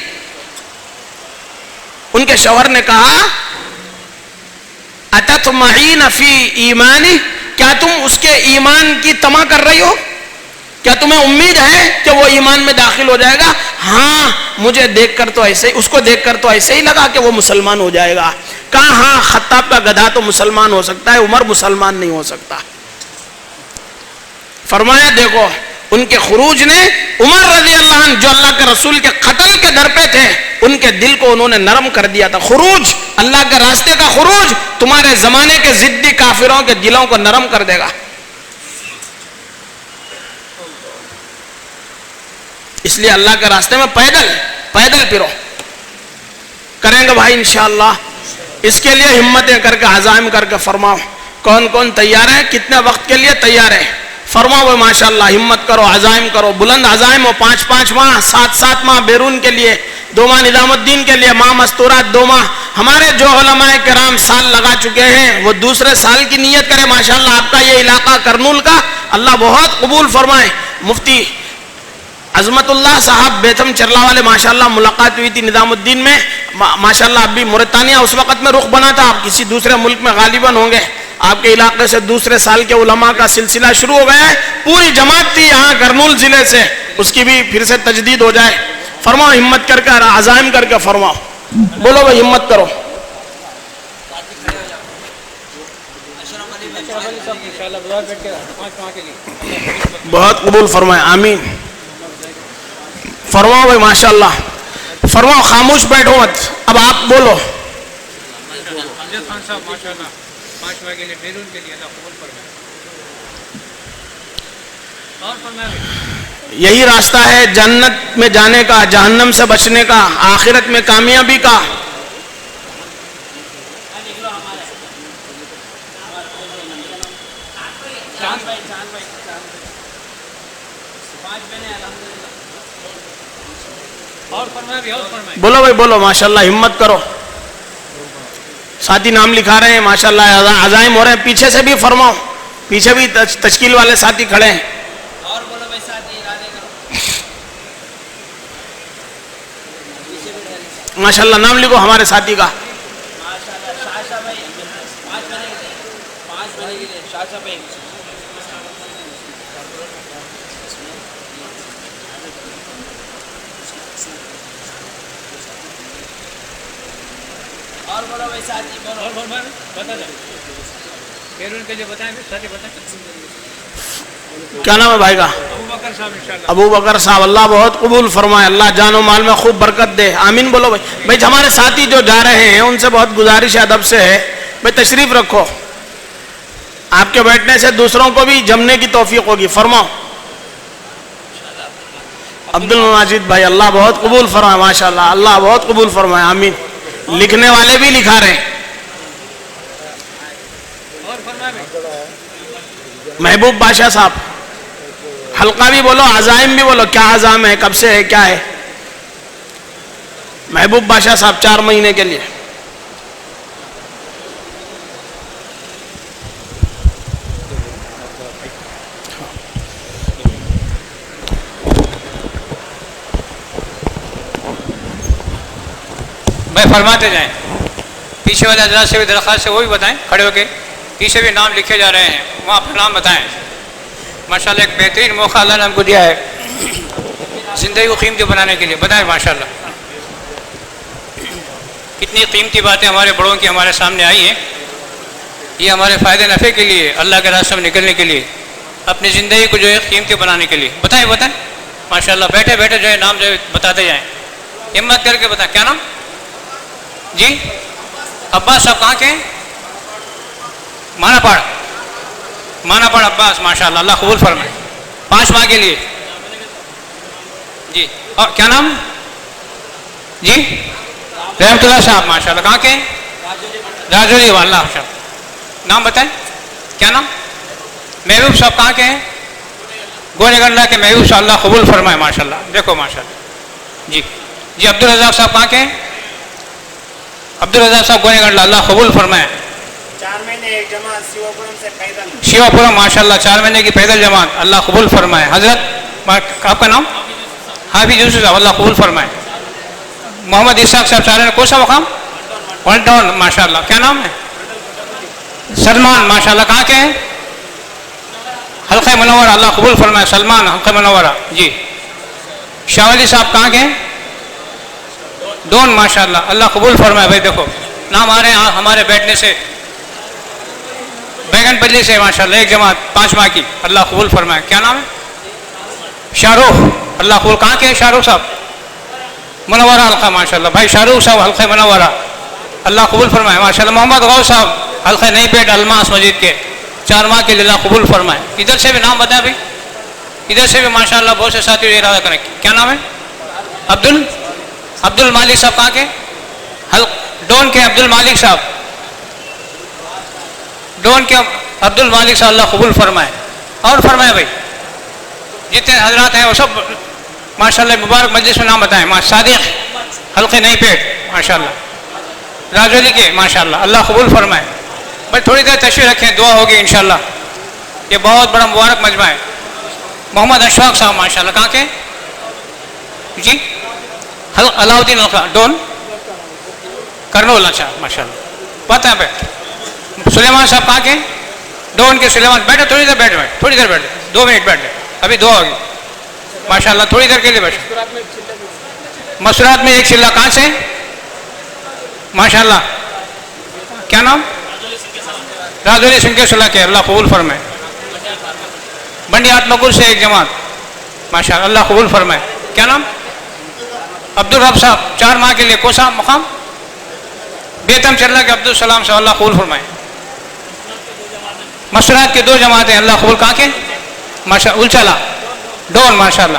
ان کے شوہر نے کہا اتطمعین فی ایمانی, کیا تم اس کے ایمان کی طمع کر رہی ہو؟ کیا تمہیں امید ہے کہ وہ ایمان میں داخل ہو جائے گا؟ ہاں مجھے دیکھ کر تو ایسے, اس کو دیکھ کر تو ایسے ہی لگا کہ وہ مسلمان ہو جائے گا. کہا ہاں خطاب کا گدھا تو مسلمان ہو سکتا ہے, عمر مسلمان نہیں ہو سکتا. فرمایا دیکھو ان کے خروج نے عمر رضی اللہ عنہ جو اللہ کے رسول کے قتل کے در پہ تھے, ان کے دل کو انہوں نے نرم کر دیا تھا. خروج, اللہ کے راستے کا خروج تمہارے زمانے کے ضدی کافروں کے دلوں کو نرم کر دے گا. اس لیے اللہ کے راستے میں پیدل پھرو. کریں گے بھائی انشاءاللہ. اس کے لیے ہمتیں کر کے, عزائم کر کے فرماؤ کون کون تیار ہے, کتنے وقت کے لیے تیار ہے؟ فرماؤ بھائی ماشاءاللہ, ہمت کرو, عزائم کرو, بلند عزائم ہو. 5 ماہ 7 ماہ بیرون کے لیے, 2 ماہ نظام الدین کے لیے, ماہ مستورات 2 ماہ. ہمارے جو علماء کرام سال لگا چکے ہیں وہ دوسرے سال کی نیت کرے. ماشاءاللہ آپ کا یہ علاقہ کرنول کا اللہ بہت قبول فرمائے. مفتی عظمت اللہ صاحب بیتم چرلا والے ماشاءاللہ ملاقات ہوئی تھی نظام الدین میں. ماشاءاللہ اب بھی موریتانیہ اس وقت میں رخ بنا تھا, آپ کسی دوسرے ملک میں غالباً ہوں گے. آپ کے علاقے سے دوسرے سال کے علماء کا سلسلہ شروع ہو گیا ہے. پوری جماعت تھی یہاں کرنول ضلع سے, اس کی بھی پھر سے تجدید ہو جائے. فرماؤ ہمت کر کے, عزائم کر کے فرماؤ. بولو بھائی ہمت کرو. بہت قبول فرمائے, آمین. فرماؤ بھائی ماشاءاللہ. فرماؤ, خاموش بیٹھو مت, اب آپ بولو. یہی راستہ ہے جنت میں جانے کا, جہنم سے بچنے کا, آخرت میں کامیابی کا. بولو بھائی بولو ماشاءاللہ, ہمت کرو. ساتھی نام لکھا رہے ہیں ماشاءاللہ, عزائم ہو رہے ہیں. پیچھے سے بھی فرماؤ, پیچھے بھی تشکیل والے ساتھی کھڑے ہیں. اور بولو بھائی ساتھی ارادے کرو. ماشاءاللہ نام لکھو ہمارے ساتھی کا. کیا نام ہے بھائی کا؟ ابو بکر صاحب. اللہ بہت قبول فرمائے, اللہ جان و مال میں خوب برکت دے, آمین بولو بھائی. بھائی ہمارے ساتھی جو جا رہے ہیں ان سے بہت گزارش ادب سے ہے, بھائی تشریف رکھو, آپ کے بیٹھنے سے دوسروں کو بھی جمنے کی توفیق ہوگی. فرماؤ. عبد الماجد بھائی, اللہ بہت قبول فرمائے, ماشاءاللہ, اللہ بہت قبول فرمائے, آمین. لکھنے والے بھی لکھا رہے ہیں. محبوب بادشاہ صاحب, حلقہ بھی بولو, عزائم بھی بولو, کیا عزام ہے, کب سے ہے, کیا ہے؟ محبوب بادشاہ صاحب 4 مہینے کے لیے.
بھائی فرماتے جائیں. پیچھے والے حضرات سے بھی درخواست ہے وہ بھی بتائیں, کھڑے ہو کے. پیچھے بھی نام لکھے جا رہے ہیں, وہاں اپنا نام بتائیں. ماشاءاللہ ایک بہترین موقع اللہ نے ہم کو دیا ہے زندگی کو قیمتی بنانے کے لیے. بتائیں ماشاءاللہ کتنی قیمتی باتیں ہمارے بڑوں کی ہمارے سامنے آئی ہیں. یہ ہمارے فائدے نفع کے لیے, اللہ کے راستے میں نکلنے کے لیے, اپنی زندگی کو جو ہے قیمتی بنانے کے لیے. بتائیں ماشاءاللہ. بیٹھے بیٹھے جو ہے نام جو ہے بتاتے جائیں, ہمت کر کے بتائیں. کیا نام جی؟ عباس صاحب کہاں کے ہیں؟ مانا پڑ عباس, ماشاءاللہ, اللہ قبول فرمائے. 5 ماہ کے لیے جی. اور کیا نام جی؟ رحمت اللہ صاحب, ماشاءاللہ, کہاں کے ہیں؟ راجوری. اللہ نام بتائیں. کیا نام؟ محبوب صاحب کہاں کے ہیں؟ گونے گنڈا کے محبوب صاحب, اللہ قبول فرمائے, ماشاءاللہ. دیکھو ماشاءاللہ جی. جی عبدالرزاق صاحب کہاں کے ہیں؟ عبدالرزاق صاحب گونے گنڈا, اللہ قبول فرمائے.
4 مہینے ایک جماعت شیواپورم سے پیدل.
شیواپورم, ماشاءاللہ, 4 مہینے کی پیدل جماعت, اللہ قبول فرمائے. حضرت آپ کا نام؟ حافظ یوسف صاحب, اللہ قبول فرمائے. محمد اسحاق صاحب 4 کون سا مقام؟ ون ٹاؤن, ماشاءاللہ. کیا نام ہے؟ سلمان, ماشاءاللہ, کہاں کے ہیں؟ حلقہ منورہ, اللہ قبول فرمائے. سلمان حلقہ منورہ جی. شاہ ولی صاحب کہاں کے ہیں؟ دون, ماشاءاللہ, اللہ قبول فرمائے. بھائی دیکھو نام آ رہے ہیں ہمارے بیٹھنے سے. بیگن پلی سے, ماشاءاللہ, ایک جماعت 5 ماہ کی, اللہ قبول فرمائے. کیا نام ہے؟ شاہ رخ, اللہ قبول. کہاں کے ہیں شاہ رخ صاحب؟ منورہ حلقہ, ماشاءاللہ. بھائی شاہ رخ صاحب حلقہ منورہ, اللہ قبول فرمائے, ماشاءاللہ. محمد غوث صاحب حلقہ نئی پیٹ الماس مسجد کے, 4 ماہ کے لیے, اللہ قبول فرمائے. ادھر سے بھی نام بتائیں بھائی, ادھر سے بھی ماشاءاللہ بہت سے ساتھی ارادہ کریں. کیا نام ہے؟ عبد المالک صاحب کہاں کے؟ ڈون کے عبد المالک صاحب, ڈون کے عبد المالک صاحب, اللہ قبول فرمائے. اور فرمائے بھائی جتنے حضرات ہیں وہ سب ماشاءاللہ مبارک مجلس میں نام بتائیں. صادق حلقے نئی پیٹ, ماشاءاللہ. راجولی کے, ماشاءاللہ, اللہ قبول فرمائے. بھائی تھوڑی دیر تشریف رکھیں, دعا ہوگی انشاءاللہ. یہ بہت بڑا مبارک مجمع ہے. محمد اشفاق صاحب, ماشاءاللہ, کہاں کے جی؟ علاؤ الدین حلقہ ڈون کرنول, اچھا, ماشاءاللہ. پتہ ہے بھائی. سلیمان صاحب کہاں کے؟ ڈون کے سلیمان. بیٹھے تھوڑی دیر, بیٹھے, تھوڑی دیر بیٹھے, 2 منٹ بیٹھے, ابھی دعا ہوگی, ماشاءاللہ. تھوڑی دیر کے لیے بیٹھے. مسورات میں ایک چلہ, کہاں سے؟ ماشاءاللہ. کیا نام؟ راجوری سنگھ کے صلاح کے, اللہ قبول فرمائے. بنڈی آتمکور سے ایک جماعت, ماشاءاللہ, اللہ قبول فرمائے. کیا نام؟ عبدالرب صاحب 4 ماہ کے لیے, کون سا مقام؟ بیتم چلہ کے عبدالسلام صاحب, اللہ قبول فرمائے. مسورات کے 2 جماعتیں, اللہ قبول. کہاں کے؟ ماشاءاللہ. الچالہ ڈون, ماشاءاللہ.